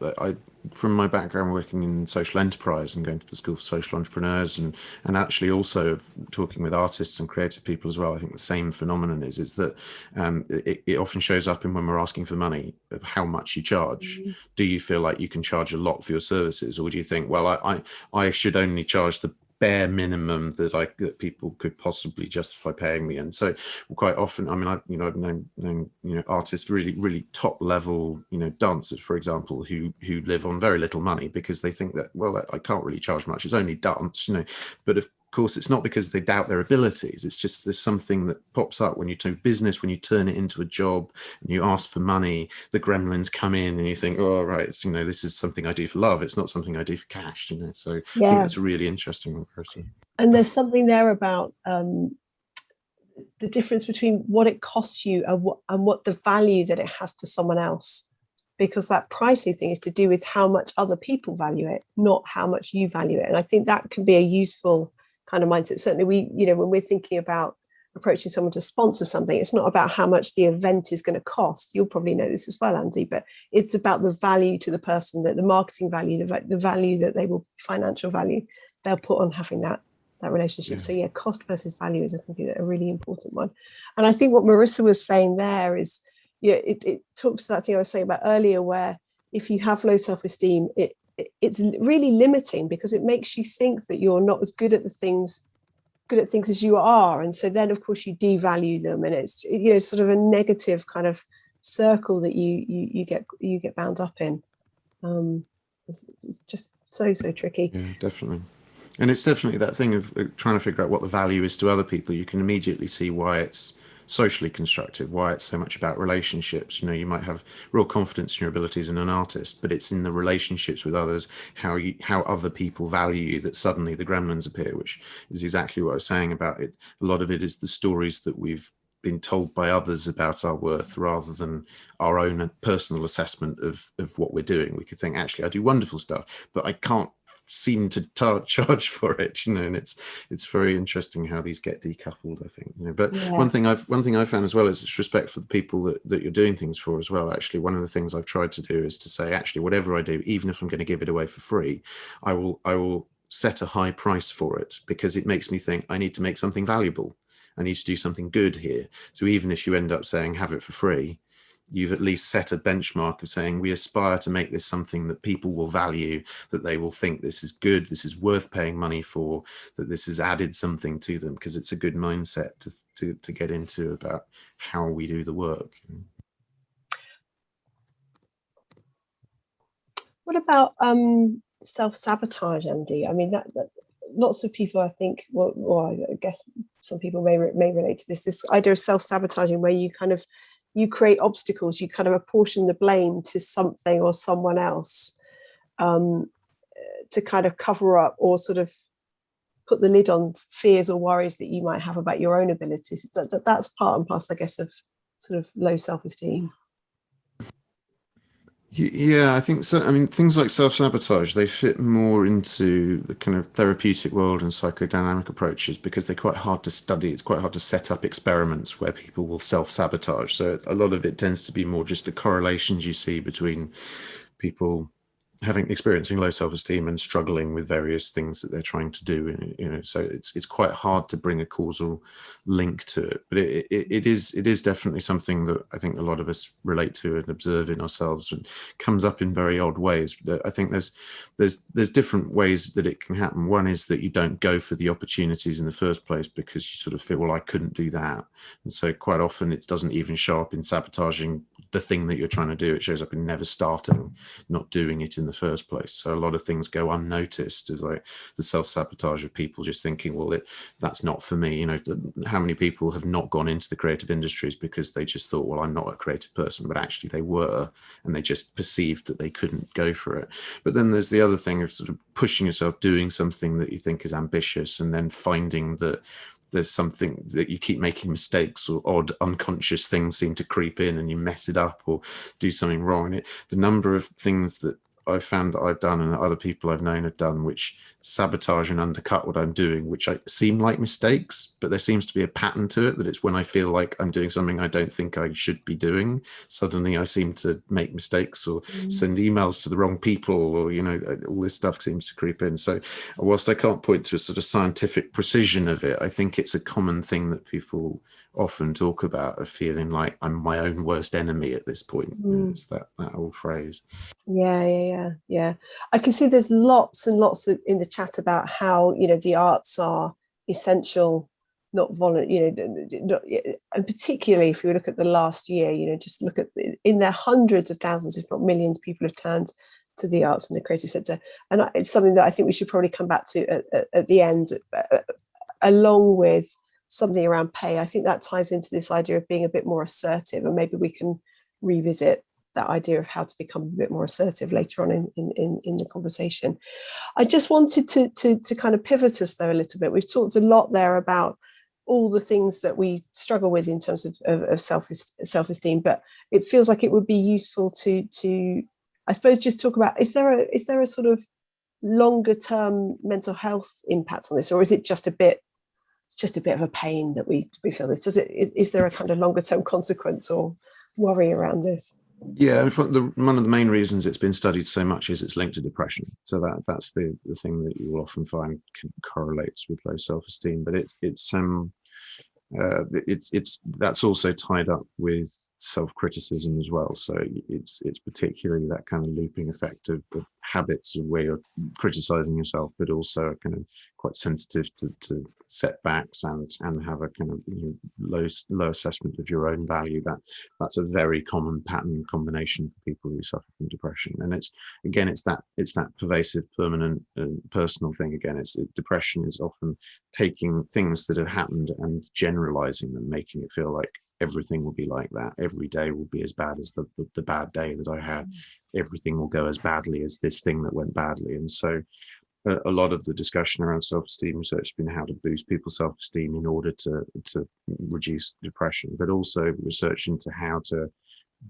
Speaker 3: from my background working in social enterprise and going to the School for Social Entrepreneurs and actually also talking with artists and creative people as well, I think the same phenomenon is that it often shows up in when we're asking for money, of how much you charge. Do you feel like you can charge a lot for your services, or do you think, well, I should only charge the bare minimum that people could possibly justify paying me? And so quite often, I mean, I've known artists, really top level dancers, for example, who live on very little money because they think that, well, I can't really charge much, it's only dance, but of course it's not because they doubt their abilities. It's just there's something that pops up when you do business, when you turn it into a job and you ask for money, the gremlins come in and you think, oh right, it's, this is something I do for love, it's not something I do for cash. So I think that's a really interesting one, personally.
Speaker 1: And there's something there about the difference between what it costs you and what the value that it has to someone else, because that pricing thing is to do with how much other people value it, not how much you value it. And I think that can be a useful kind of mindset. Certainly when we're thinking about approaching someone to sponsor something, it's not about how much the event is going to cost. You'll probably know this as well, Andy, but it's about the value to the person, that the marketing value, the value that they will, financial value they'll put on having that relationship. So cost versus value is, I think, a really important one. And I think what Marissa was saying there is, it talks to that thing I was saying about earlier, where if you have low self-esteem, it's really limiting, because it makes you think that you're not as good at things as you are, and so then of course you devalue them, and it's sort of a negative kind of circle that you get bound up in. It's just so tricky.
Speaker 3: Yeah, definitely. And it's definitely that thing of trying to figure out what the value is to other people. You can immediately see why it's socially constructive, why it's so much about relationships. You might have real confidence in your abilities as an artist, but it's in the relationships with others, how other people value you, that suddenly the gremlins appear, which is exactly what I was saying about it. A lot of it is the stories that we've been told by others about our worth rather than our own personal assessment of what we're doing. We could think, actually, I do wonderful stuff, but I can't seem to charge for it, and it's very interesting how these get decoupled, I think. But
Speaker 1: Yeah.
Speaker 3: one thing I've found as well is respect for the people that you're doing things for as well. Actually, one of the things I've tried to do is to say, actually, whatever I do, even if I'm going to give it away for free, I will set a high price for it, because it makes me think I need to make something valuable. I need to do something good here. So even if you end up saying have it for free, you've at least set a benchmark of saying we aspire to make this something that people will value, that they will think this is good, this is worth paying money for, that this has added something to them, because it's a good mindset to get into about how we do the work.
Speaker 1: What about self-sabotage, Andy? I mean, that lots of people, I think, well, I guess some people may relate to this idea of self-sabotaging, where you create obstacles, you kind of apportion the blame to something or someone else, to kind of cover up or sort of put the lid on fears or worries that you might have about your own abilities. That's part and parcel, I guess, of sort of low self-esteem.
Speaker 3: Yeah, I think so. I mean, things like self-sabotage, they fit more into the kind of therapeutic world and psychodynamic approaches, because they're quite hard to study. It's quite hard to set up experiments where people will self-sabotage. So a lot of it tends to be more just the correlations you see between people experiencing low self-esteem and struggling with various things that they're trying to do, so it's quite hard to bring a causal link to it, but it is definitely something that I think a lot of us relate to and observe in ourselves, and comes up in very odd ways. But I think there's different ways that it can happen. One is that you don't go for the opportunities in the first place because you sort of feel, well, I couldn't do that, and so quite often it doesn't even show up in sabotaging the thing that you're trying to do. It shows up in never starting, not doing it in the first place. So a lot of things go unnoticed, is like the self-sabotage of people just thinking, well, that's not for me. How many people have not gone into the creative industries because they just thought, well, I'm not a creative person, but actually they were, and they just perceived that they couldn't go for it. But then there's the other thing of sort of pushing yourself, doing something that you think is ambitious, and then finding that there's something that you keep making mistakes, or odd unconscious things seem to creep in and you mess it up or do something wrong. And the number of things that I've found that I've done and that other people I've known have done, which sabotage and undercut what I'm doing, which seem like mistakes, but there seems to be a pattern to it, that it's when I feel like I'm doing something I don't think I should be doing, suddenly I seem to make mistakes or send emails to the wrong people, or, all this stuff seems to creep in. So whilst I can't point to a sort of scientific precision of it, I think it's a common thing that people often talk about, of feeling like I'm my own worst enemy at this point. It's that old phrase.
Speaker 1: Yeah. I can see there's lots and lots in the chat about how, the arts are essential, not voluntary, and particularly if you look at the last year, just look at in their hundreds of thousands, if not millions, people have turned to the arts and the creative sector. And it's something that I think we should probably come back to at the end, along with something around pay. I think that ties into this idea of being a bit more assertive, and maybe we can revisit that idea of how to become a bit more assertive later on in the conversation. I just wanted to kind of pivot us though a little bit. We've talked a lot there about all the things that we struggle with in terms of self-esteem, but it feels like it would be useful to I suppose just talk about, is there a sort of longer term mental health impact on this, or is it just a bit of a pain that we feel this? Is there a kind of longer term consequence or worry around this?
Speaker 3: Yeah, one of the main reasons it's been studied so much is it's linked to depression. So that's the thing that you will often find correlates with low self-esteem. But it's that's also tied up with self-criticism as well. So it's particularly that kind of looping effect of habits of where you're criticizing yourself, but also a kind of
Speaker 2: quite sensitive to setbacks and have a kind of low assessment of your own value. That's a very common pattern combination for people who suffer from depression. And it's that pervasive, permanent, personal thing. Again, depression is often taking things that have happened and generalizing them, making it feel like everything will be like that. Every day will be as bad as the bad day that I had. Everything will go as badly as this thing that went badly. And so a lot of the discussion around self-esteem research has been how to boost people's self-esteem in order to reduce depression, but also research into how to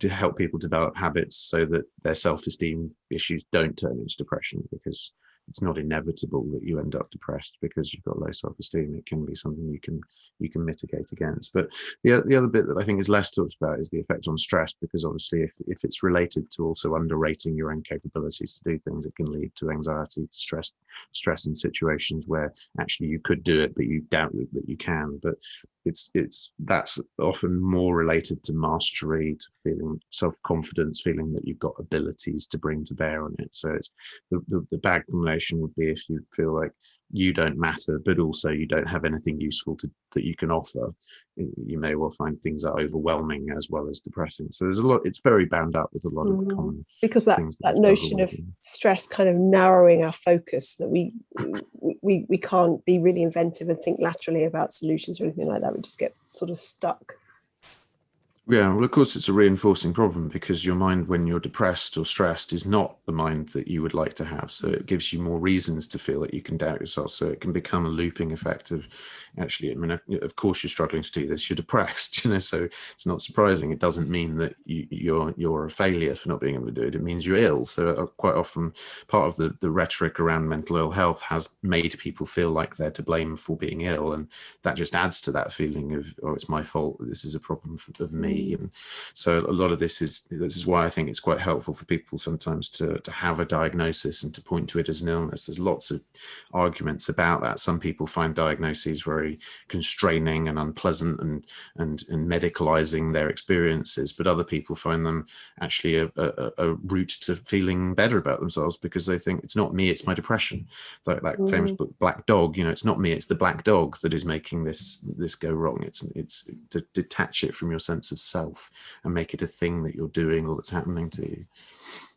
Speaker 2: help people develop habits so that their self-esteem issues don't turn into depression, because it's not inevitable that you end up depressed because you've got low self-esteem. It can be something you can mitigate against. But the other bit that I think is less talked about is the effect on stress, because obviously if it's related to also underrating your own capabilities to do things, it can lead to anxiety, to stress in situations where actually you could do it, but you doubt that you can. But that's often more related to mastery, to feeling self-confidence, feeling that you've got abilities to bring to bear on it. So it's the bad combination would be if you feel like you don't matter, but also you don't have anything useful that you can offer. You may well find things are overwhelming as well as depressing. So there's a lot. It's very bound up with a lot of common,
Speaker 1: because that notion of stress kind of narrowing our focus, that we can't be really inventive and think laterally about solutions or anything like that. We just get sort of stuck.
Speaker 3: Yeah, well, of course, it's a reinforcing problem, because your mind, when you're depressed or stressed, is not the mind that you would like to have. So it gives you more reasons to feel that you can doubt yourself. So it can become a looping effect of, actually, I mean, of course, you're struggling to do this. You're depressed, so it's not surprising. It doesn't mean that you're a failure for not being able to do it. It means you're ill. So quite often, part of the rhetoric around mental ill health has made people feel like they're to blame for being ill, and that just adds to that feeling of, oh, it's my fault. This is a problem of me. And so a lot of this is why I think it's quite helpful for people sometimes to have a diagnosis and to point to it as an illness. There's lots of arguments about that. Some people find diagnoses very constraining and unpleasant and medicalizing their experiences, but other people find them actually a route to feeling better about themselves, because they think, it's not me, it's my depression. Like that famous book Black Dog, it's not me, it's the black dog that is making this go wrong. It's to detach it from your sense of self and make it a thing that you're doing or that's happening to you.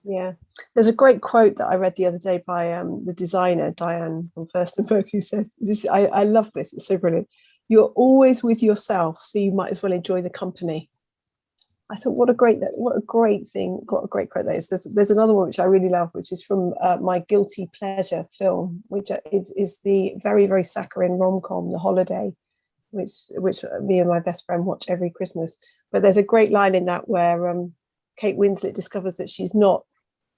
Speaker 1: Yeah, there's a great quote that I read the other day by the designer Diane von Furstenberg, who said this. I love this, it's so brilliant. You're always with yourself, so you might as well enjoy the company. I thought, what a great thing, what a great quote that is. There's another one which I really love, which is from my guilty pleasure film, which is the very, very saccharine rom-com The Holiday, which me and my best friend watch every Christmas. But there's a great line in that where Kate Winslet discovers that she's not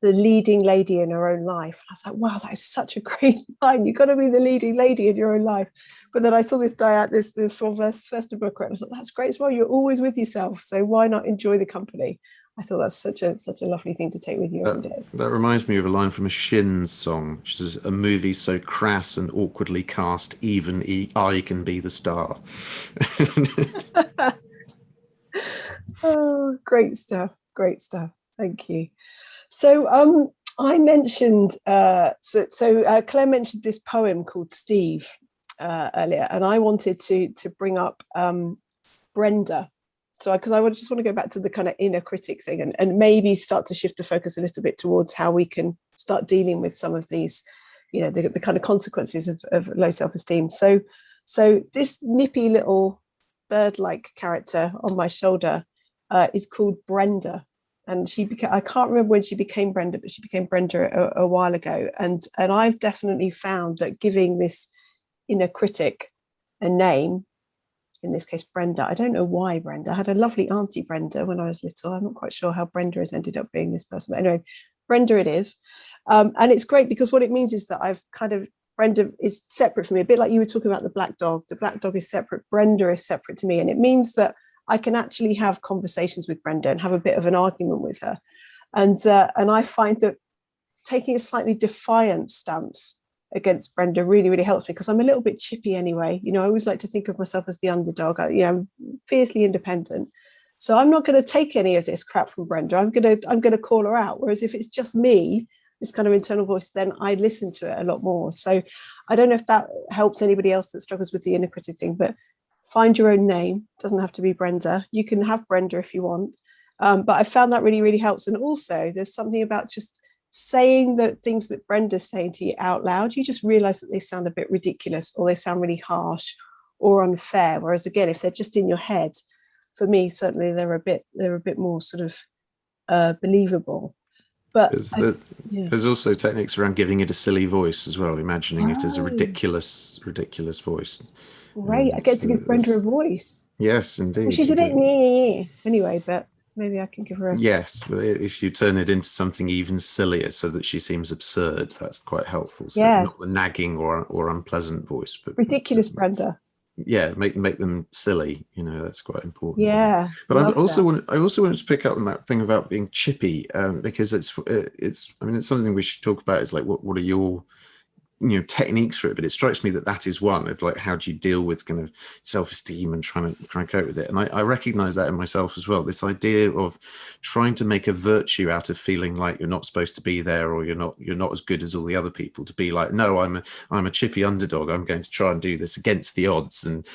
Speaker 1: the leading lady in her own life. I was like, wow, that is such a great line. You've got to be the leading lady in your own life. But then I saw this from first book, and I thought, that's great as well. You're always with yourself, so why not enjoy the company? I thought that's such a lovely thing to take with you every day.
Speaker 3: That reminds me of a line from a Shins song, which is, a movie so crass and awkwardly cast, even I can be the star.
Speaker 1: Oh, great stuff. Thank you. So I mentioned, Claire mentioned this poem called Steve earlier, and I wanted to bring up Brenda. So because I just want to go back to the kind of inner critic thing and maybe start to shift the focus a little bit towards how we can start dealing with some of these, the kind of consequences of low self-esteem. So this nippy little bird-like character on my shoulder is called Brenda. And I can't remember when she became Brenda, but she became Brenda a while ago. And I've definitely found that giving this inner critic a name, in this case Brenda, I don't know why Brenda. I had a lovely auntie Brenda when I was little. I'm not quite sure how Brenda has ended up being this person, but anyway, Brenda it is. And it's great because what it means is that Brenda is separate from me, a bit like you were talking about the black dog. The black dog is separate, Brenda is separate to me, and it means that I can actually have conversations with Brenda and have a bit of an argument with her. And I find that taking a slightly defiant stance against Brenda really, really helps me, because I'm a little bit chippy anyway. I always like to think of myself as the underdog. I'm fiercely independent. So I'm not going to take any of this crap from Brenda. I'm going to call her out. Whereas if it's just me, this kind of internal voice, then I listen to it a lot more. So I don't know if that helps anybody else that struggles with the inner critic thing, but find your own name. It doesn't have to be Brenda. You can have Brenda if you want. But I found that really, really helps. And also there's something about just saying the things that Brenda's saying to you out loud. You just realize that they sound a bit ridiculous, or they sound really harsh or unfair. Whereas again, if they're just in your head, for me, certainly they're a bit more sort of believable. But
Speaker 3: there's also techniques around giving it a silly voice as well, imagining it as a ridiculous voice.
Speaker 1: Right, I get to give Brenda a voice.
Speaker 3: Yes, indeed.
Speaker 1: Which is a bit meh anyway, but maybe I can give her a...
Speaker 3: Yes, but if you turn it into something even sillier so that she seems absurd, that's quite helpful. So
Speaker 1: yeah.
Speaker 3: Not the nagging or unpleasant voice, but
Speaker 1: ridiculous Brenda.
Speaker 3: Yeah, make them silly. That's quite important.
Speaker 1: Yeah,
Speaker 3: but I also wanted to pick up on that thing about being chippy, because it's something we should talk about. Is like what are your techniques for it, but it strikes me that is one of like, how do you deal with kind of self-esteem and trying to cope with it? And I recognize that in myself as well, this idea of trying to make a virtue out of feeling like you're not supposed to be there, or you're not as good as all the other people, to be like, no, I'm a chippy underdog, I'm going to try and do this against the odds and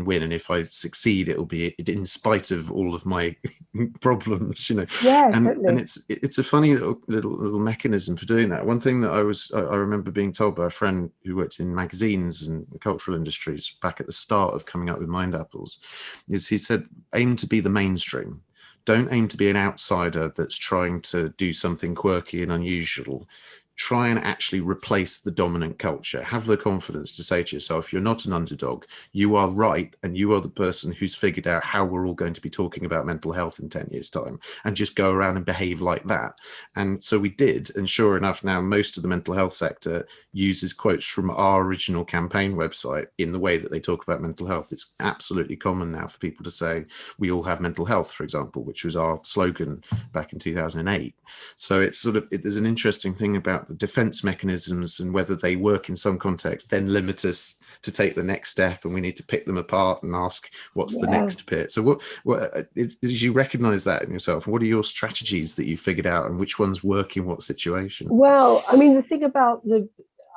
Speaker 3: win, and if I succeed it'll be in spite of all of my problems.
Speaker 1: Yeah,
Speaker 3: and
Speaker 1: totally.
Speaker 3: and it's a funny little mechanism for doing that. One thing that I remember being told by a friend who worked in magazines and cultural industries back at the start of coming up with Mind Apples, is he said, aim to be the mainstream. Don't aim to be an outsider that's trying to do something quirky and unusual. Try and actually replace the dominant culture. Have the confidence to say to yourself, you're not an underdog, you are right, and you are the person who's figured out how we're all going to be talking about mental health in 10 years' time, and just go around and behave like that. And so we did, and sure enough, now most of the mental health sector uses quotes from our original campaign website in the way that they talk about mental health. It's absolutely common now for people to say, we all have mental health, for example, which was our slogan back in 2008. So it's there's an interesting thing about the defense mechanisms and whether they work in some context, then limit us to take the next step, and we need to pick them apart and ask what's the next bit. So what did you recognize that in yourself? What are your strategies that you figured out, and which ones work in what situation? Well,
Speaker 1: I mean, the thing about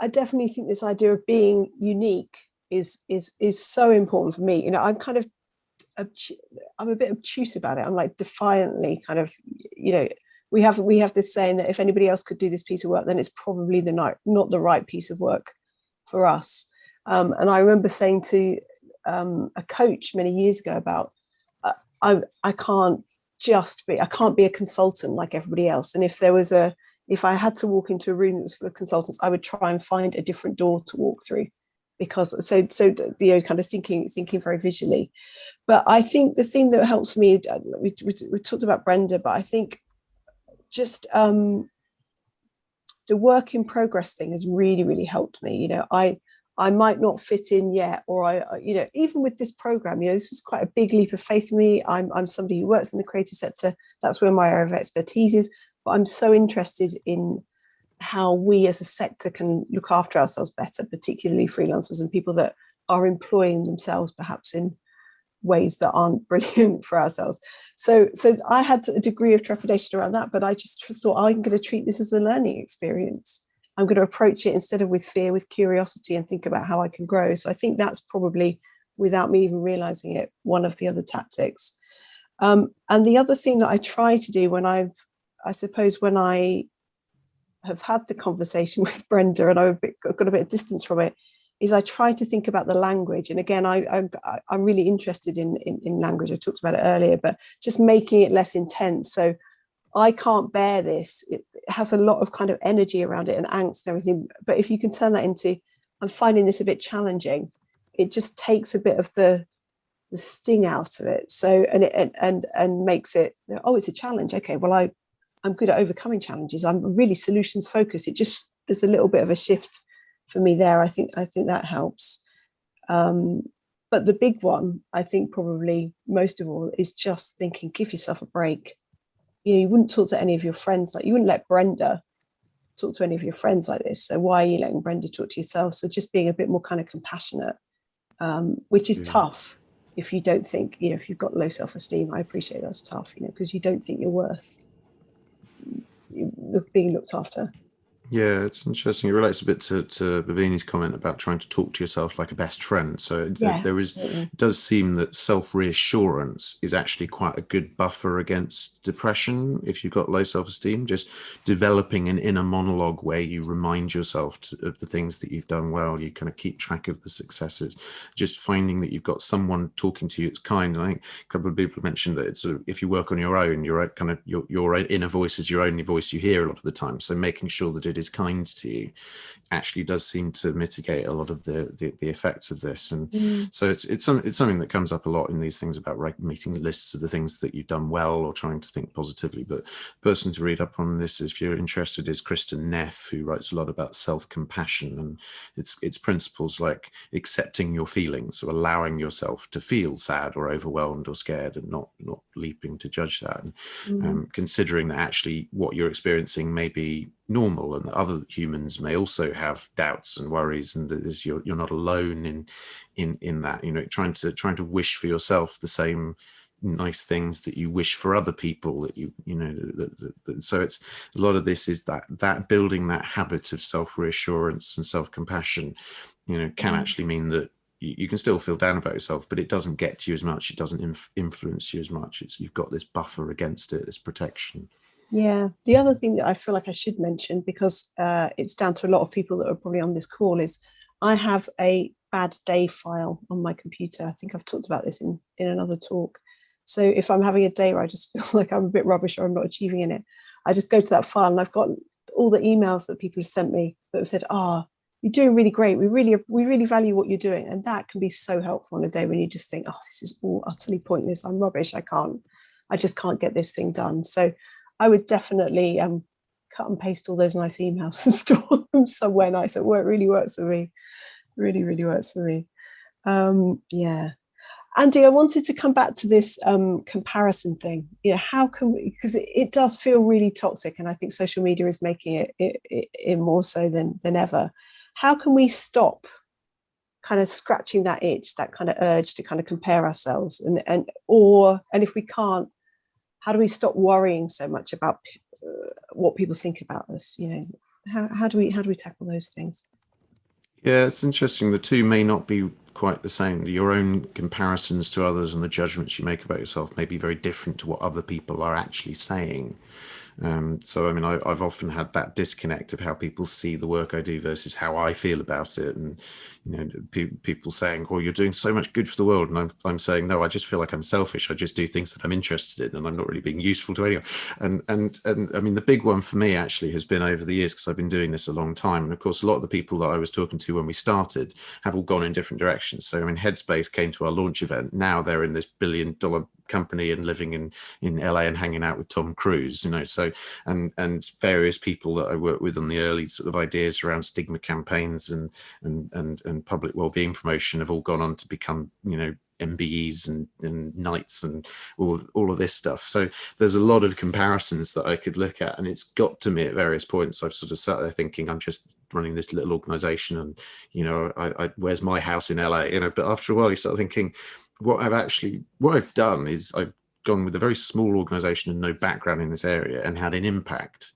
Speaker 1: I definitely think this idea of being unique is so important for me. I'm kind of I'm a bit obtuse about it. I'm like defiantly kind of, we have this saying that if anybody else could do this piece of work, then it's probably not the right piece of work for us. And I remember saying to a coach many years ago about I can't be a consultant like everybody else. And if I had to walk into a room that was full of consultants, I would try and find a different door to walk through, because kind of thinking very visually. But I think the thing that helps me, we talked about Brenda, but I think just the work in progress thing has really, really helped me. I might not fit in yet, or even with this program, this was quite a big leap of faith for me. I'm somebody who works in the creative sector. That's where my area of expertise is. But I'm so interested in how we as a sector can look after ourselves better, particularly freelancers and people that are employing themselves perhaps in ways that aren't brilliant for ourselves. So I had a degree of trepidation around that, but I just thought, I'm going to treat this as a learning experience. I'm going to approach it instead of with fear, with curiosity, and think about how I can grow. So I think that's probably, without me even realizing it, one of the other tactics. And the other thing that I try to do when I have had the conversation with Brenda and I've got a bit of distance from it, is I try to think about the language. And again, I'm really interested in language. I talked about it earlier, but just making it less intense. So I can't bear this. It has a lot of kind of energy around it and angst and everything. But if you can turn that into, I'm finding this a bit challenging, it just takes a bit of the sting out of it. So, and makes it, oh, it's a challenge. Okay, well, I'm good at overcoming challenges. I'm really solutions focused. There's a little bit of a shift for me there. I think that helps. But the big one, I think probably most of all, is just thinking, give yourself a break. You wouldn't talk to any of your friends you wouldn't let Brenda talk to any of your friends like this. So why are you letting Brenda talk to yourself? So just being a bit more kind of compassionate, which is tough if you don't think, if you've got low self-esteem. I appreciate that's tough, because you don't think you're worth being looked after.
Speaker 3: Yeah, it's interesting. It relates a bit to Bhavini's comment about trying to talk to yourself like a best friend. So
Speaker 1: Yeah,
Speaker 3: there
Speaker 1: absolutely.
Speaker 3: it does seem that self-reassurance is actually quite a good buffer against depression if you've got low self-esteem. Just developing an inner monologue where you remind yourself of the things that you've done well. You kind of keep track of the successes. Just finding that you've got someone talking to you that's kind. And I think a couple of people mentioned that it's sort of, if you work on your own, your inner voice is your only voice you hear a lot of the time. So making sure that it is kind to you actually does seem to mitigate a lot of the effects of this. And so it's something that comes up a lot in these things about making lists of the things that you've done well or trying to think positively. But the person to read up on this, if you're interested, is Kristen Neff, who writes a lot about self-compassion, and it's principles like accepting your feelings, so allowing yourself to feel sad or overwhelmed or scared and not leaping to judge that, and considering that actually what you're experiencing may be normal and that other humans may also have doubts and worries, and that you're not alone in that. Trying to wish for yourself the same nice things that you wish for other people, so it's a lot of this is that building that habit of self-reassurance and self-compassion can actually mean that you can still feel down about yourself, but it doesn't get to you as much. It doesn't influence you as much. You've got this buffer against it, this protection.
Speaker 1: Yeah. The other thing that I feel like I should mention, because it's down to a lot of people that are probably on this call, is I have a bad day file on my computer. I think I've talked about this in another talk. So if I'm having a day where I just feel like I'm a bit rubbish or I'm not achieving in it, I just go to that file and I've got all the emails that people have sent me that have said, you're doing really great. We really value what you're doing. And that can be so helpful on a day when you just think, this is all utterly pointless. I'm rubbish. I just can't get this thing done. So I would definitely cut and paste all those nice emails and store them somewhere nice. It really works for me. Really, really works for me. Yeah. Andy, I wanted to come back to this comparison thing. How can we, because it does feel really toxic, and I think social media is making it more so than ever. How can we stop kind of scratching that itch, that kind of urge to kind of compare ourselves, and if we can't, how do we stop worrying so much about what people think about us? How do we tackle those things?
Speaker 3: Yeah, it's interesting. The two may not be quite the same. Your own comparisons to others and the judgments you make about yourself may be very different to what other people are actually saying. So, I mean, I've often had that disconnect of how people see the work I do versus how I feel about it. And, people saying, well, you're doing so much good for the world. And I'm saying, no, I just feel like I'm selfish. I just do things that I'm interested in and I'm not really being useful to anyone. And I mean, the big one for me actually has been over the years, because I've been doing this a long time. And of course, a lot of the people that I was talking to when we started have all gone in different directions. So, I mean, Headspace came to our launch event. Now they're in this $1 billion company and living in LA and hanging out with Tom Cruise, so and various people that I work with on the early sort of ideas around stigma campaigns and public wellbeing promotion have all gone on to become MBEs and Knights and all of this stuff. So there's a lot of comparisons that I could look at, and it's got to me at various points. I've sort of sat there thinking, I'm just running this little organization, and I where's my house in LA, but after a while you start thinking, what I've done is I've gone with a very small organization and no background in this area and had an impact.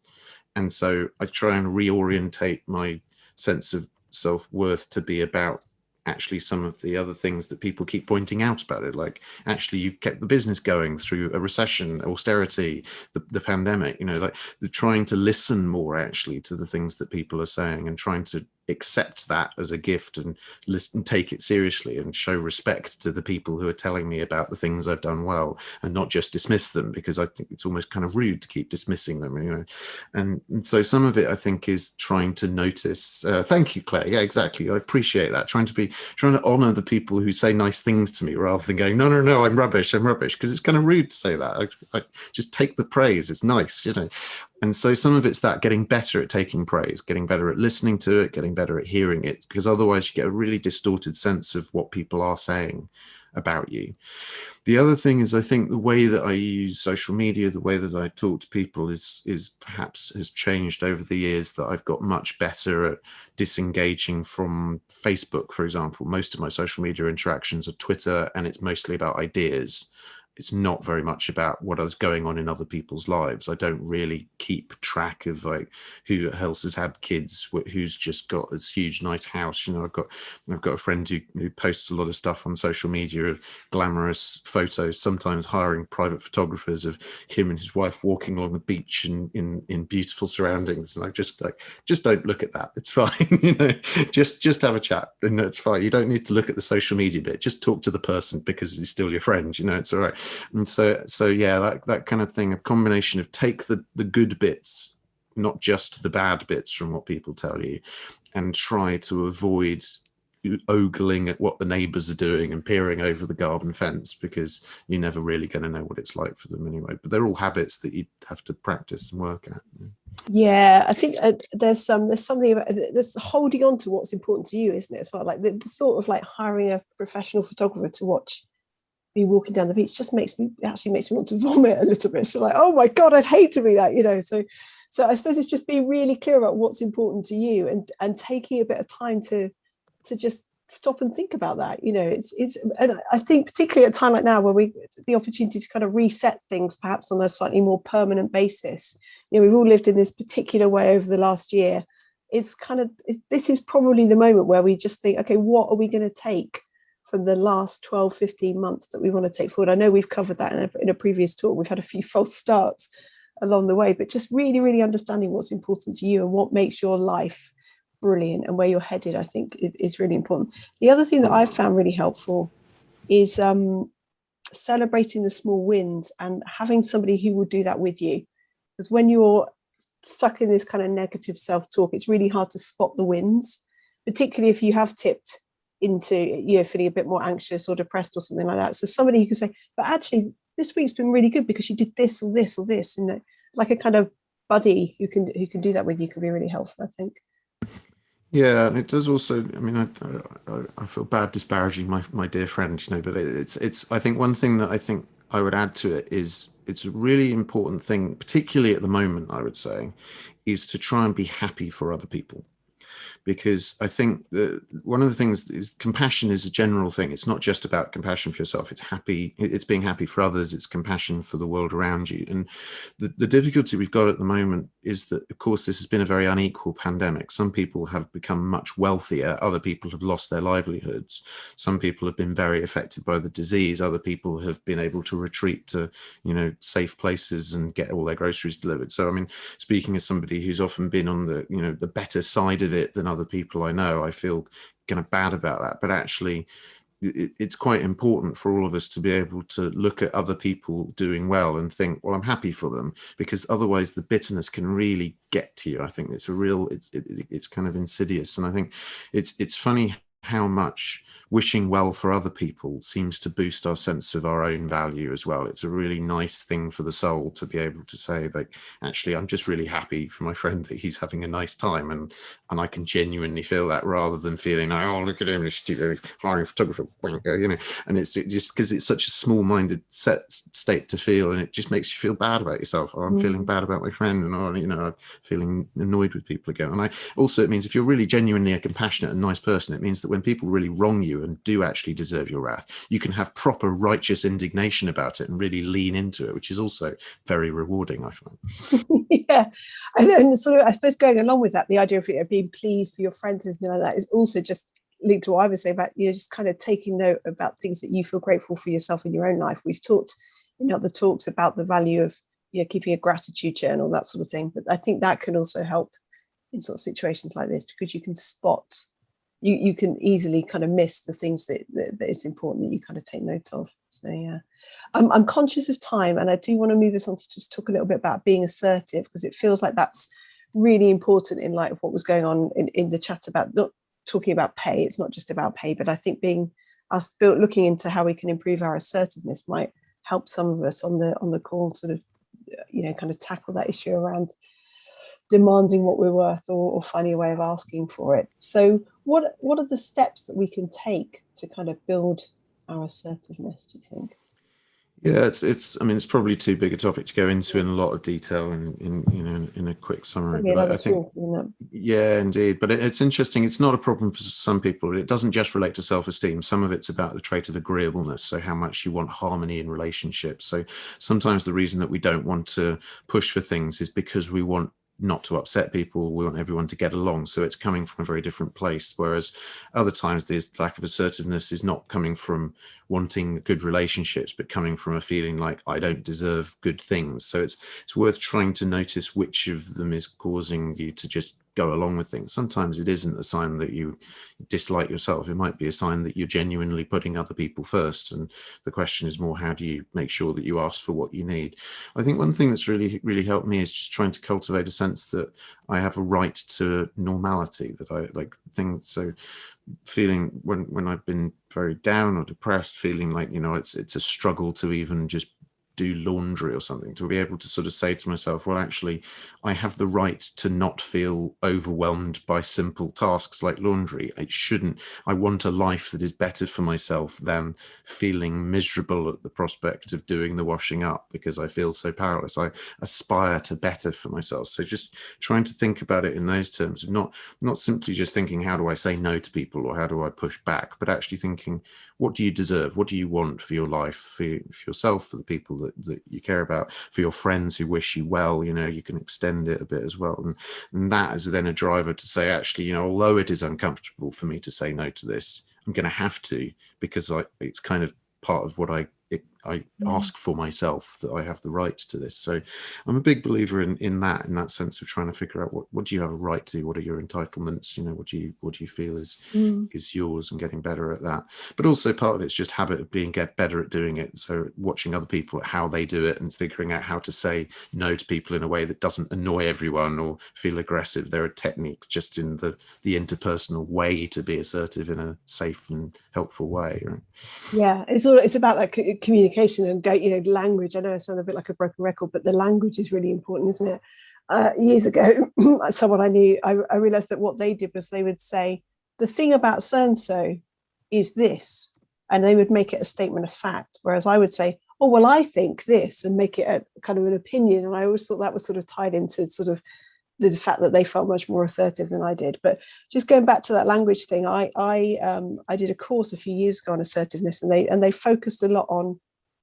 Speaker 3: And so I try and reorientate my sense of self-worth to be about actually some of the other things that people keep pointing out about it. Like, actually, you've kept the business going through a recession, austerity, the pandemic, like the trying to listen more actually to the things that people are saying and trying to accept that as a gift and listen, take it seriously and show respect to the people who are telling me about the things I've done well, and not just dismiss them, because I think it's almost kind of rude to keep dismissing them, and so some of it I think is trying to notice. Thank you, Claire. Yeah, exactly. I appreciate that. Trying to honor the people who say nice things to me rather than going, no, I'm rubbish, because it's kind of rude to say that. I just take the praise. It's nice, And so some of it's that getting better at taking praise, getting better at listening to it, getting better at hearing it, because otherwise you get a really distorted sense of what people are saying about you. The other thing is, I think the way that I use social media, the way that I talk to people is perhaps has changed over the years, that I've got much better at disengaging from Facebook, for example. Most of my social media interactions are Twitter, and it's mostly about ideas. it's not very much about what is going on in other people's lives. I don't really keep track of like who else has had kids, who's just got this huge nice house. You know, I've got a friend who posts a lot of stuff on social media of glamorous photos, sometimes hiring private photographers of him and his wife walking along the beach in beautiful surroundings. And I just like, just don't look at that. It's fine. You know, just have a chat, and it's fine. You don't need to look at the social media bit. Just talk to the person because he's still your friend. You know, it's all right. And so yeah, that kind of thing, a combination of take the good bits, not just the bad bits from what people tell you, and try to avoid ogling at what the neighbors are doing and peering over the garden fence, because you're never really going to know what it's like for them anyway. But they're all habits that you have to practice and work at.
Speaker 1: Yeah, I think there's something about this holding on to what's important to you, isn't it, as well? Like the thought of like hiring a professional photographer to watch me walking down the beach just makes me want to vomit a little bit. So like, oh my God, I'd hate to be that, you know. So I suppose it's just being really clear about what's important to you, and taking a bit of time to just stop and think about that. You know, it's and I think particularly at a time like now where we the opportunity to kind of reset things perhaps on a slightly more permanent basis. You know, we've all lived in this particular way over the last year. It's kind of, this is probably the moment where we just think, okay, what are we going to take from the last 12, 15 months that we want to take forward? I know we've covered that in a previous talk. We've had a few false starts along the way, but just really, really understanding what's important to you and what makes your life brilliant and where you're headed, I think is really important. The other thing that I've found really helpful is celebrating the small wins and having somebody who will do that with you. Because when you're stuck in this kind of negative self-talk, it's really hard to spot the wins, particularly if you have tipped into, you know, feeling a bit more anxious or depressed or something like that. So somebody who can say, but actually this week's been really good because you did this or this or this, and like a kind of buddy who can do that with you can be really helpful, I think.
Speaker 3: Yeah, and it does also. I mean, I feel bad disparaging my dear friend, you know, but it's. I think one thing that I think I would add to it is it's a really important thing, particularly at the moment, I would say, is to try and be happy for other people. Because I think that one of the things is compassion is a general thing. It's not just about compassion for yourself. It's being happy for others. It's compassion for the world around you. And the difficulty we've got at the moment is that, of course, this has been a very unequal pandemic. Some people have become much wealthier. Other people have lost their livelihoods. Some people have been very affected by the disease. Other people have been able to retreat to, you know, safe places and get all their groceries delivered. So, I mean, speaking as somebody who's often been on the, you know, the better side of it than other people I know, I feel kind of bad about that. But actually, it's quite important for all of us to be able to look at other people doing well and think, well, I'm happy for them, because otherwise the bitterness can really get to you. I think it's it's kind of insidious. And I think it's funny how much wishing well for other people seems to boost our sense of our own value as well. It's a really nice thing for the soul to be able to say, like, actually, I'm just really happy for my friend that he's having a nice time, and I can genuinely feel that, rather than feeling like, oh, look at him, hiring a photographer, you know. And it's just because it's such a small-minded state to feel, and it just makes you feel bad about yourself. Oh, I'm feeling bad about my friend, and oh, you know, I'm feeling annoyed with people again. And it means if you're really genuinely a compassionate and nice person, it means that when people really wrong you and do actually deserve your wrath, you can have proper righteous indignation about it and really lean into it, which is also very rewarding, I find.
Speaker 1: Yeah, and sort of, I suppose, going along with that, the idea of being pleased for your friends and things like that is also just linked to what I would say about, you know, just kind of taking note about things that you feel grateful for yourself in your own life. We've talked in other talks about the value of, you know, keeping a gratitude journal, that sort of thing, but I think that can also help in sort of situations like this, because you can spot, you can easily kind of miss the things that is important that you kind of take note of. So yeah, I'm conscious of time, and I do want to move us on to just talk a little bit about being assertive, because it feels like that's really important in light of what was going on in the chat about not talking about pay. It's not just about pay, but I think looking into how we can improve our assertiveness might help some of us on the call sort of, you know, kind of tackle that issue around demanding what we're worth, or finding a way of asking for it. So what are the steps that we can take to kind of build our assertiveness, do you think?
Speaker 3: Yeah, I mean, it's probably too big a topic to go into in a lot of detail in a quick summary.
Speaker 1: Probably
Speaker 3: But
Speaker 1: another
Speaker 3: I think,
Speaker 1: talk, isn't it?
Speaker 3: yeah, indeed. But it's interesting. It's not a problem for some people. It doesn't just relate to self-esteem. Some of it's about the trait of agreeableness. So how much you want harmony in relationships. So sometimes the reason that we don't want to push for things is because we want not to upset people. We want everyone to get along. So it's coming from a very different place. Whereas other times this lack of assertiveness is not coming from wanting good relationships, but coming from a feeling like I don't deserve good things. So it's worth trying to notice which of them is causing you to just go along with things. Sometimes it isn't a sign that you dislike yourself. It might be a sign that you're genuinely putting other people first. And the question is more, how do you make sure that you ask for what you need? I think one thing that's really, really helped me is just trying to cultivate a sense that I have a right to normality, that I like things. So feeling when I've been very down or depressed, feeling like, it's a struggle to even just do laundry or something, to be able to sort of say to myself, well, actually, I have the right to not feel overwhelmed by simple tasks like laundry. I want a life that is better for myself than feeling miserable at the prospect of doing the washing up because I feel so powerless. I aspire to better for myself. So just trying to think about it in those terms of not simply just thinking, how do I say no to people or how do I push back, but actually thinking, what do you deserve? What do you want for your life, for yourself, for the people that you care about, for your friends who wish you well? You can extend it a bit as well. And that is then a driver to say, actually, although it is uncomfortable for me to say no to this, I'm going to have to, because it's kind of part of what I ask for myself, that I have the right to this. So I'm a big believer in that sense of trying to figure out what do you have a right to, what are your entitlements, what do you feel is yours, and getting better at that. But also part of it's just habit of get better at doing it. So watching other people, how they do it, and figuring out how to say no to people in a way that doesn't annoy everyone or feel aggressive. There are techniques just in the interpersonal way to be assertive in a safe and helpful way, right?
Speaker 1: Yeah, it's about that communication and language. I know I sound a bit like a broken record, but the language is really important, isn't it? Years ago, someone I knew, I realized that what they did was they would say, the thing about so and so is this, and they would make it a statement of fact, whereas I would say, oh well, I think this, and make it a kind of an opinion. And I always thought that was sort of tied into sort of the fact that they felt much more assertive than I did. But just going back to that language thing, I did a course a few years ago on assertiveness, and they focused a lot on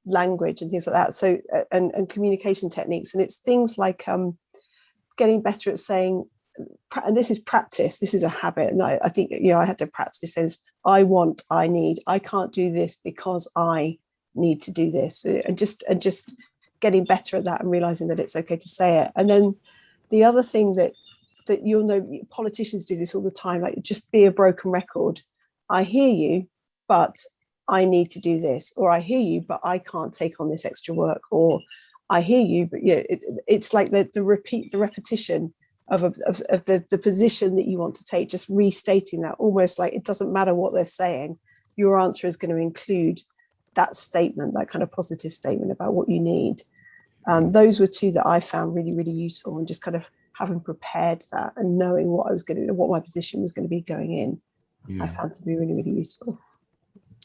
Speaker 1: language and things like that. So and communication techniques, and it's things like getting better at saying, and this is practice, this is a habit, and I think I had to practice saying, I want, I need, I can't do this because I need to do this, and just getting better at that and realizing that it's okay to say it. And then the other thing that politicians do this all the time, like just be a broken record. I hear you, but I need to do this, or I hear you, but I can't take on this extra work, or I hear you, but it's like the repetition of the position that you want to take, just restating that, almost like it doesn't matter what they're saying, your answer is going to include that statement, that kind of positive statement about what you need. Those were two that I found really, really useful, and just kind of having prepared that and knowing what my position was going to be going in, I found to be really, really useful.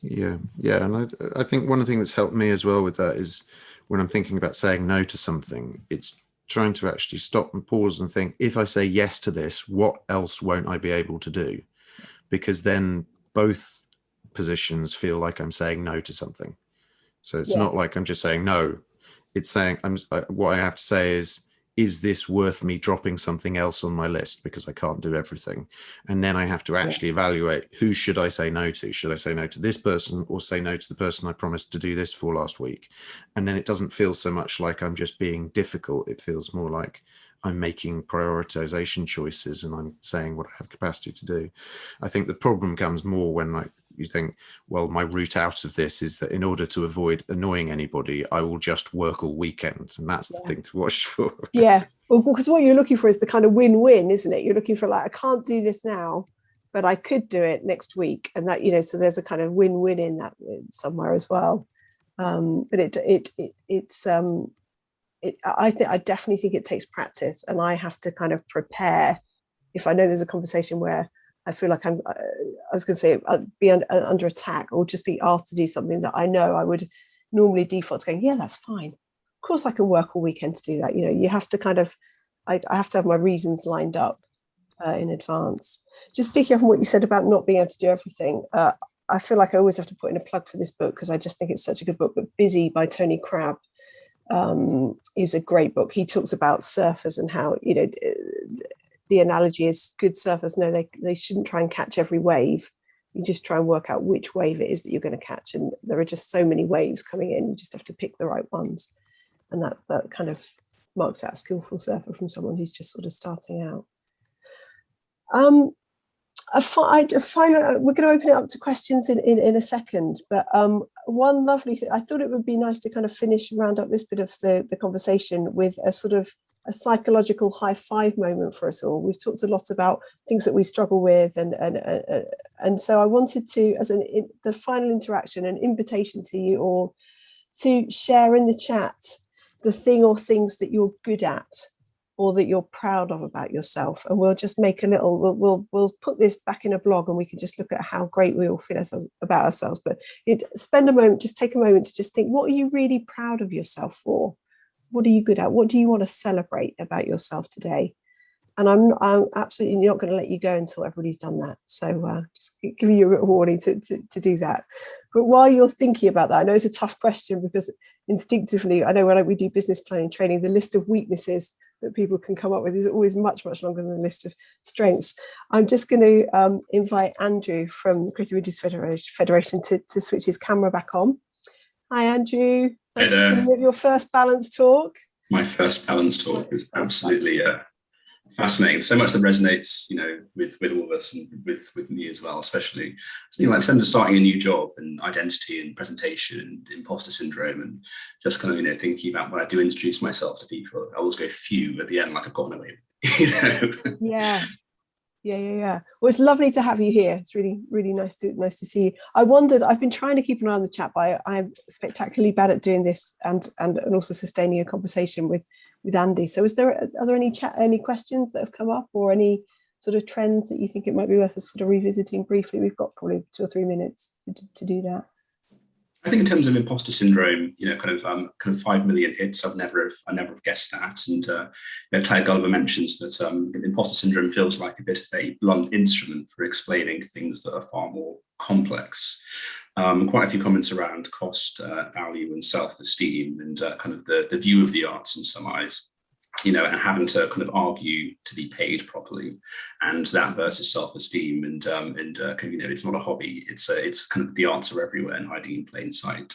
Speaker 3: Yeah. And I think one of the things that's helped me as well with that is when I'm thinking about saying no to something, it's trying to actually stop and pause and think, if I say yes to this, what else won't I be able to do? Because then both positions feel like I'm saying no to something. So it's not like I'm just saying no. It's saying what I have to say is this worth me dropping something else on my list because I can't do everything? And then I have to actually evaluate, who should I say no to? Should I say no to this person, or say no to the person I promised to do this for last week? And then it doesn't feel so much like I'm just being difficult. It feels more like I'm making prioritization choices and I'm saying what I have capacity to do. I think the problem comes more when you think, well, my route out of this is that in order to avoid annoying anybody, I will just work all weekend. And that's the thing to watch for.
Speaker 1: Yeah. Well, because what you're looking for is the kind of win-win, isn't it? You're looking for, like, I can't do this now, but I could do it next week. And that, so there's a kind of win-win in that somewhere as well. But I definitely think it takes practice, and I have to kind of prepare. If I know there's a conversation where I feel like I was going to say I'd be under attack, or just be asked to do something that I know I would normally default to going, yeah, that's fine. Of course I can work all weekend to do that. You know, you have to kind of, I have to have my reasons lined up in advance. Just picking up on what you said about not being able to do everything. I feel like I always have to put in a plug for this book because I just think it's such a good book. But Busy by Tony Crabb is a great book. He talks about surfers and how, you know, the analogy is good surfers know they shouldn't try and catch every wave. You just try and work out which wave it is that you're going to catch. And there are just so many waves coming in. You just have to pick the right ones. And that kind of marks out a skillful surfer from someone who's just sort of starting out. We're going to open it up to questions in a second, but one lovely thing, I thought it would be nice to kind of round up this bit of the conversation with a sort of a psychological high five moment for us all. We've talked a lot about things that we struggle with, and so I wanted to, as the final interaction, an invitation to you all to share in the chat the thing or things that you're good at, or that you're proud of about yourself, and we'll just make a little. We'll put this back in a blog, and we can just look at how great we all feel about ourselves. But spend a moment, just take a moment to just think: what are you really proud of yourself for? What are you good at? What do you want to celebrate about yourself today? And I'm absolutely not going to let you go until everybody's done that. So just giving you a little warning to do that. But while you're thinking about that, I know it's a tough question because instinctively, I know when we do business planning training, the list of weaknesses that people can come up with is always much, much longer than the list of strengths. I'm just going to invite Andrew from Creative Industries Federation to switch his camera back on. Hi, Andrew. Nice to see you at your first balance talk.
Speaker 4: My first balance talk was absolutely fascinating. So much that resonates, you know, with all of us and with me as well, especially. So, you know, in terms of starting a new job and identity and presentation and imposter syndrome, and just kind of, you know, thinking about when I do introduce myself to people, I always go phew at the end, like I've gotten away with it, you know?
Speaker 1: Yeah. Well, it's lovely to have you here. It's really, really nice to see you. I wondered, I've been trying to keep an eye on the chat, but I'm spectacularly bad at doing this and also sustaining a conversation with Andy. So are there any questions that have come up, or any sort of trends that you think it might be worth us sort of revisiting briefly? We've got probably 2 or 3 minutes to do that.
Speaker 4: I think in terms of imposter syndrome, you know, kind of 5 million hits. I never have guessed that. And you know, Claire Gulliver mentions that imposter syndrome feels like a bit of a blunt instrument for explaining things that are far more complex. Quite a few comments around cost, value, and self-esteem, and kind of the view of the arts in some eyes. You know, and having to kind of argue to be paid properly, and that versus self-esteem, and you know, it's not a hobby. It's kind of the arts are everywhere and hiding in plain sight.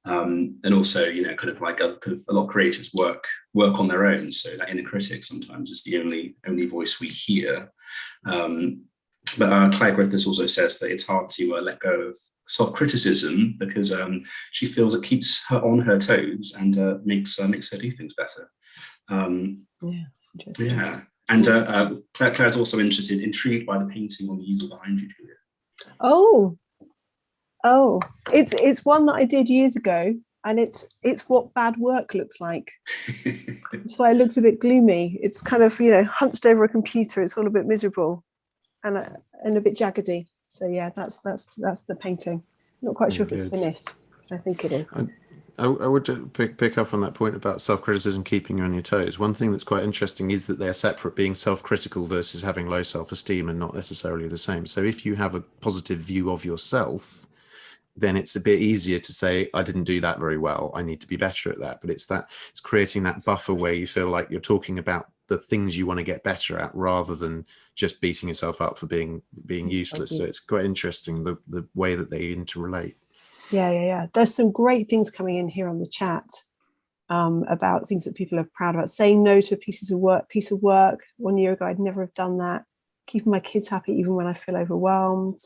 Speaker 4: And also, you know, kind of like a lot of creatives work on their own. So that inner critic sometimes is the only voice we hear. But Claire Griffiths also says that it's hard to let go of self-criticism because she feels it keeps her on her toes and makes her do things better. Yeah. And Claire's also intrigued by the painting on the easel behind you, Julia.
Speaker 1: Oh, it's one that I did years ago, and it's what bad work looks like. That's why it looks a bit gloomy. It's kind of, you know, hunched over a computer. It's all a bit miserable and a bit jaggedy. So yeah, that's the painting. Not quite sure if it's finished. I think it is.
Speaker 3: I would pick up on that point about self-criticism keeping you on your toes. One thing that's quite interesting is that they're separate, being self-critical versus having low self-esteem, and not necessarily the same. So if you have a positive view of yourself, then it's a bit easier to say, I didn't do that very well, I need to be better at that. But it's creating that buffer where you feel like you're talking about the things you want to get better at, rather than just beating yourself up for being useless. So it's quite interesting the way that they interrelate.
Speaker 1: Yeah. There's some great things coming in here on the chat about things that people are proud about. Saying no to a piece of work. 1 year ago, I'd never have done that. Keeping my kids happy even when I feel overwhelmed.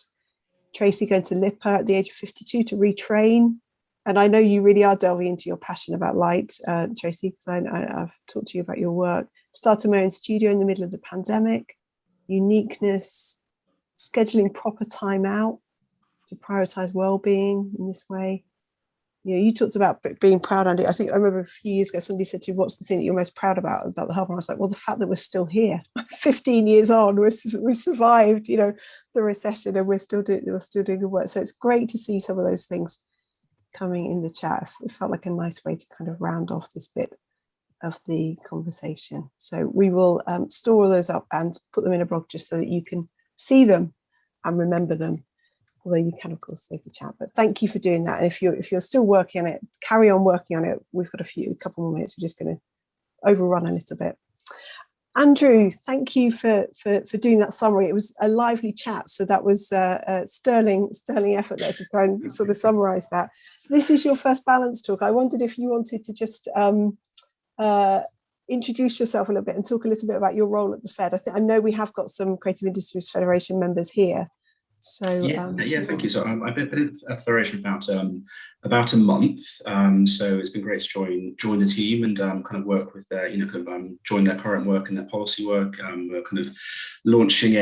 Speaker 1: Tracy going to LIPA at the age of 52 to retrain. And I know you really are delving into your passion about light, Tracy, because I've talked to you about your work. Started my own studio in the middle of the pandemic. Uniqueness. Scheduling proper time out to prioritize well-being in this way. You know, you talked about being proud, Andy. I think I remember a few years ago somebody said to you, what's the thing that you're most proud about the hub? And I was like, well, the fact that we're still here 15 years on, we've survived, you know, the recession, and we're still doing good work. So it's great to see some of those things coming in the chat. It felt like a nice way to kind of round off this bit of the conversation. So we will store all those up and put them in a blog just so that you can see them and remember them. Although you can, of course, save the chat. But thank you for doing that. And if you're still working on it, carry on working on it. We've got a couple more minutes. We're just going to overrun a little bit. Andrew, thank you for doing that summary. It was a lively chat, so that was a sterling effort there to try and sort of summarize that. This is your first balance talk. I wondered if you wanted to just introduce yourself a little bit and talk a little bit about your role at the Fed. I know we have got some Creative Industries Federation members here. So
Speaker 4: yeah, thank you. So I've been at Federation about a month. So it's been great to join the team and kind of work with their, join their current work and their policy work. We're kind of launching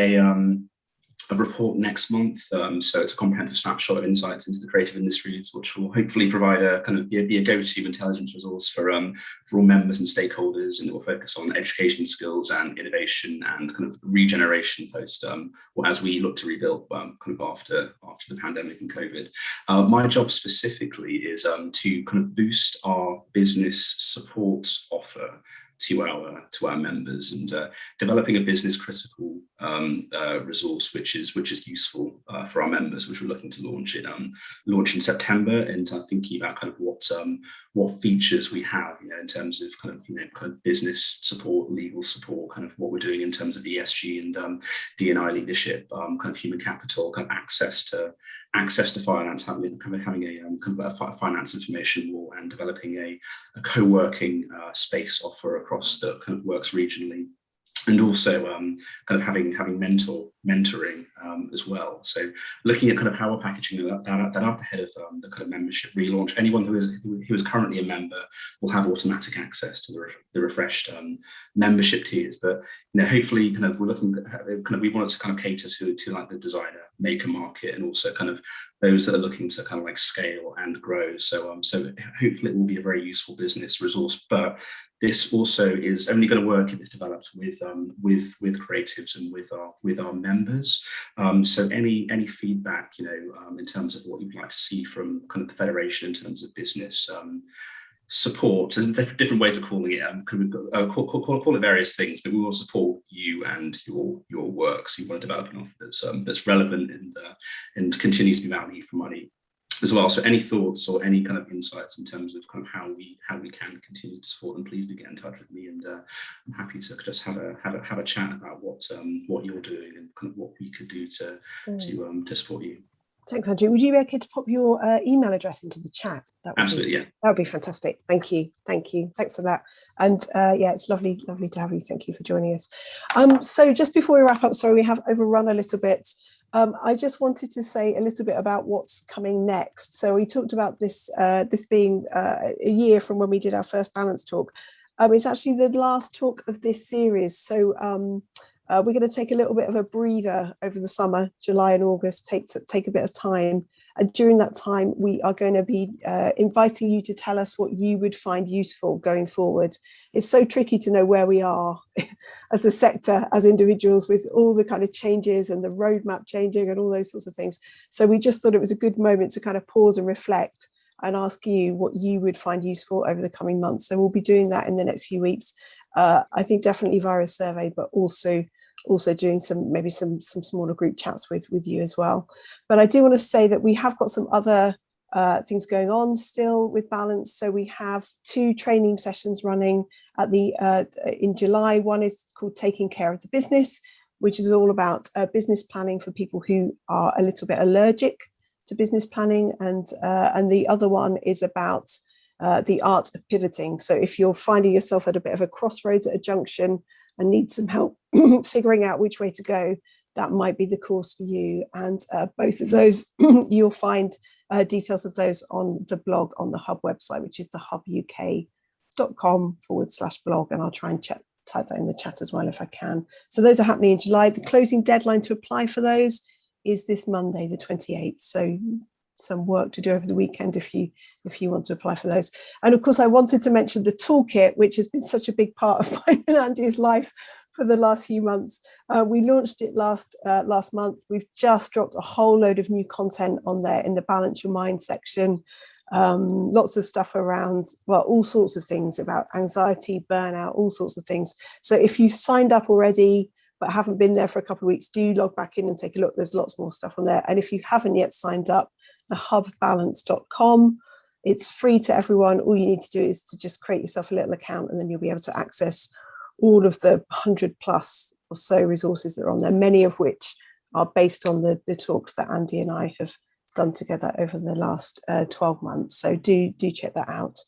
Speaker 4: a report next month. So it's a comprehensive snapshot of insights into the creative industries, which will hopefully provide a kind of be a go-to intelligence resource for all members and stakeholders, and it will focus on education skills and innovation and kind of regeneration post or as we look to rebuild kind of after the pandemic and COVID. My job specifically is to kind of boost our business support offer to our members, and developing a business critical resource which is useful for our members, which we're looking to launch in September, and thinking about kind of what features we have, in terms of kind of business support, legal support, kind of what we're doing in terms of ESG and D&I leadership, kind of human capital, kind of access to finance, having a finance information wall, and developing a co-working space offer across that kind of works regionally, and also kind of having mentoring as well. So looking at kind of how we're packaging that up ahead of the kind of membership relaunch. Anyone who is currently a member will have automatic access to the refreshed membership tiers. But hopefully, kind of we're looking at we want it to kind of cater to like the designer maker market, and also kind of those that are looking to kind of like scale and grow. So so hopefully it will be a very useful business resource. But this also is only going to work if it's developed with creatives and with our members. So any feedback, in terms of what you'd like to see from kind of the Federation in terms of business support, there's different ways of calling it. Call it various things, but we will support you and your work. So you want to develop an offer that's relevant and continues to be value for money as well. So any thoughts or any kind of insights in terms of kind of how we can continue to support them, please do get in touch with me, and I'm happy to just have a chat about what you're doing and kind of what we could do to support you.
Speaker 1: Thanks, Andrew. Would you be okay to pop your email address into the chat?
Speaker 4: Absolutely, yeah.
Speaker 1: That would be fantastic. Thank you. Thanks for that. And yeah, it's lovely to have you. Thank you for joining us. So just before we wrap up, sorry, we have overrun a little bit. I just wanted to say a little bit about what's coming next. So we talked about this being a year from when we did our first balance talk. It's actually the last talk of this series. So we're going to take a little bit of a breather over the summer, July and August, take a bit of time. And during that time, we are going to be inviting you to tell us what you would find useful going forward. It's so tricky to know where we are as a sector, as individuals, with all the kind of changes and the roadmap changing and all those sorts of things. So we just thought it was a good moment to kind of pause and reflect and ask you what you would find useful over the coming months. So we'll be doing that in the next few weeks. I think definitely via a survey, but also doing some smaller group chats with you as well. But I do want to say that we have got some other things going on still with Balance. So we have 2 training sessions running at in July. One is called Taking Care of the Business, which is all about business planning for people who are a little bit allergic to business planning, and the other one is about the art of pivoting. So if you're finding yourself at a bit of a crossroads, at a junction, and need some help figuring out which way to go, that might be the course for you. And both of those, you'll find details of those on the blog on the Hub website, which is thehubuk.com/blog. And I'll try and type that in the chat as well if I can. So those are happening in July. The closing deadline to apply for those is this Monday, the 28th. So some work to do over the weekend if you want to apply for those. And of course, I wanted to mention the toolkit, which has been such a big part of mine and Andy's life for the last few months. We launched it last month. We've just dropped a whole load of new content on there in the Balance Your Mind section. lots of stuff around, well, all sorts of things about anxiety, burnout, all sorts of things. So if you've signed up already but haven't been there for a couple of weeks, do log back in and take a look. There's lots more stuff on there. And if you haven't yet signed up, thehubbalance.com, it's free to everyone. All you need to do is to just create yourself a little account, and then you'll be able to access all of the 100 plus or so resources that are on there, many of which are based on the talks that Andy and I have done together over the last 12 months. So do check that out.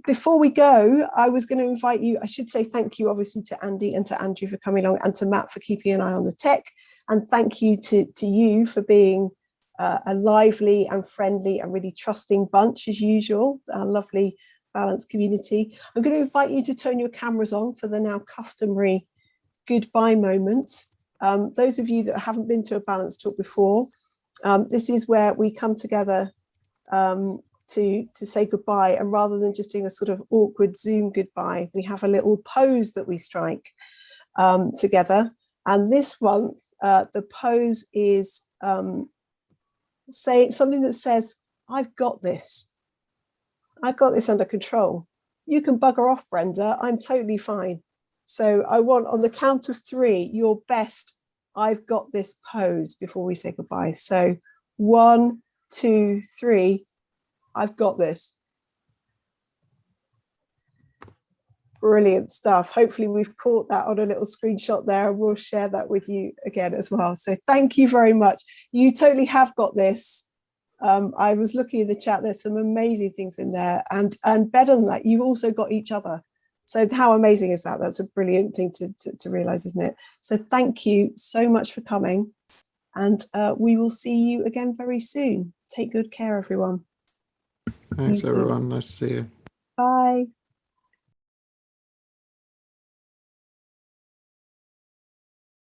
Speaker 1: Before we go, I was going to invite you, I should say thank you obviously to Andy and to Andrew for coming along, and to Matt for keeping an eye on the tech. And thank you to you for being a lively and friendly and really trusting bunch as usual, our lovely Balance community. I'm going to invite you to turn your cameras on for the now customary goodbye moment. Those of you that haven't been to a Balance talk before, this is where we come together to say goodbye, and rather than just doing a sort of awkward Zoom goodbye, we have a little pose that we strike together. And this month, the pose is say something that says, I've got this. I've got this under control. You can bugger off, Brenda. I'm totally fine. So I want, on the count of 3, your best I've got this pose before we say goodbye. So 1, 2, 3, I've got this. Brilliant stuff. Hopefully we've caught that on a little screenshot there, and we'll share that with you again as well. So thank you very much. You totally have got this. I was looking in the chat, there's some amazing things in there, and better than that, you've also got each other. So how amazing is that? That's a brilliant thing to realize, isn't it? So thank you so much for coming, and we will see you again very soon. Take good care, everyone.
Speaker 3: Thanks, everyone. Nice to see you.
Speaker 1: Bye.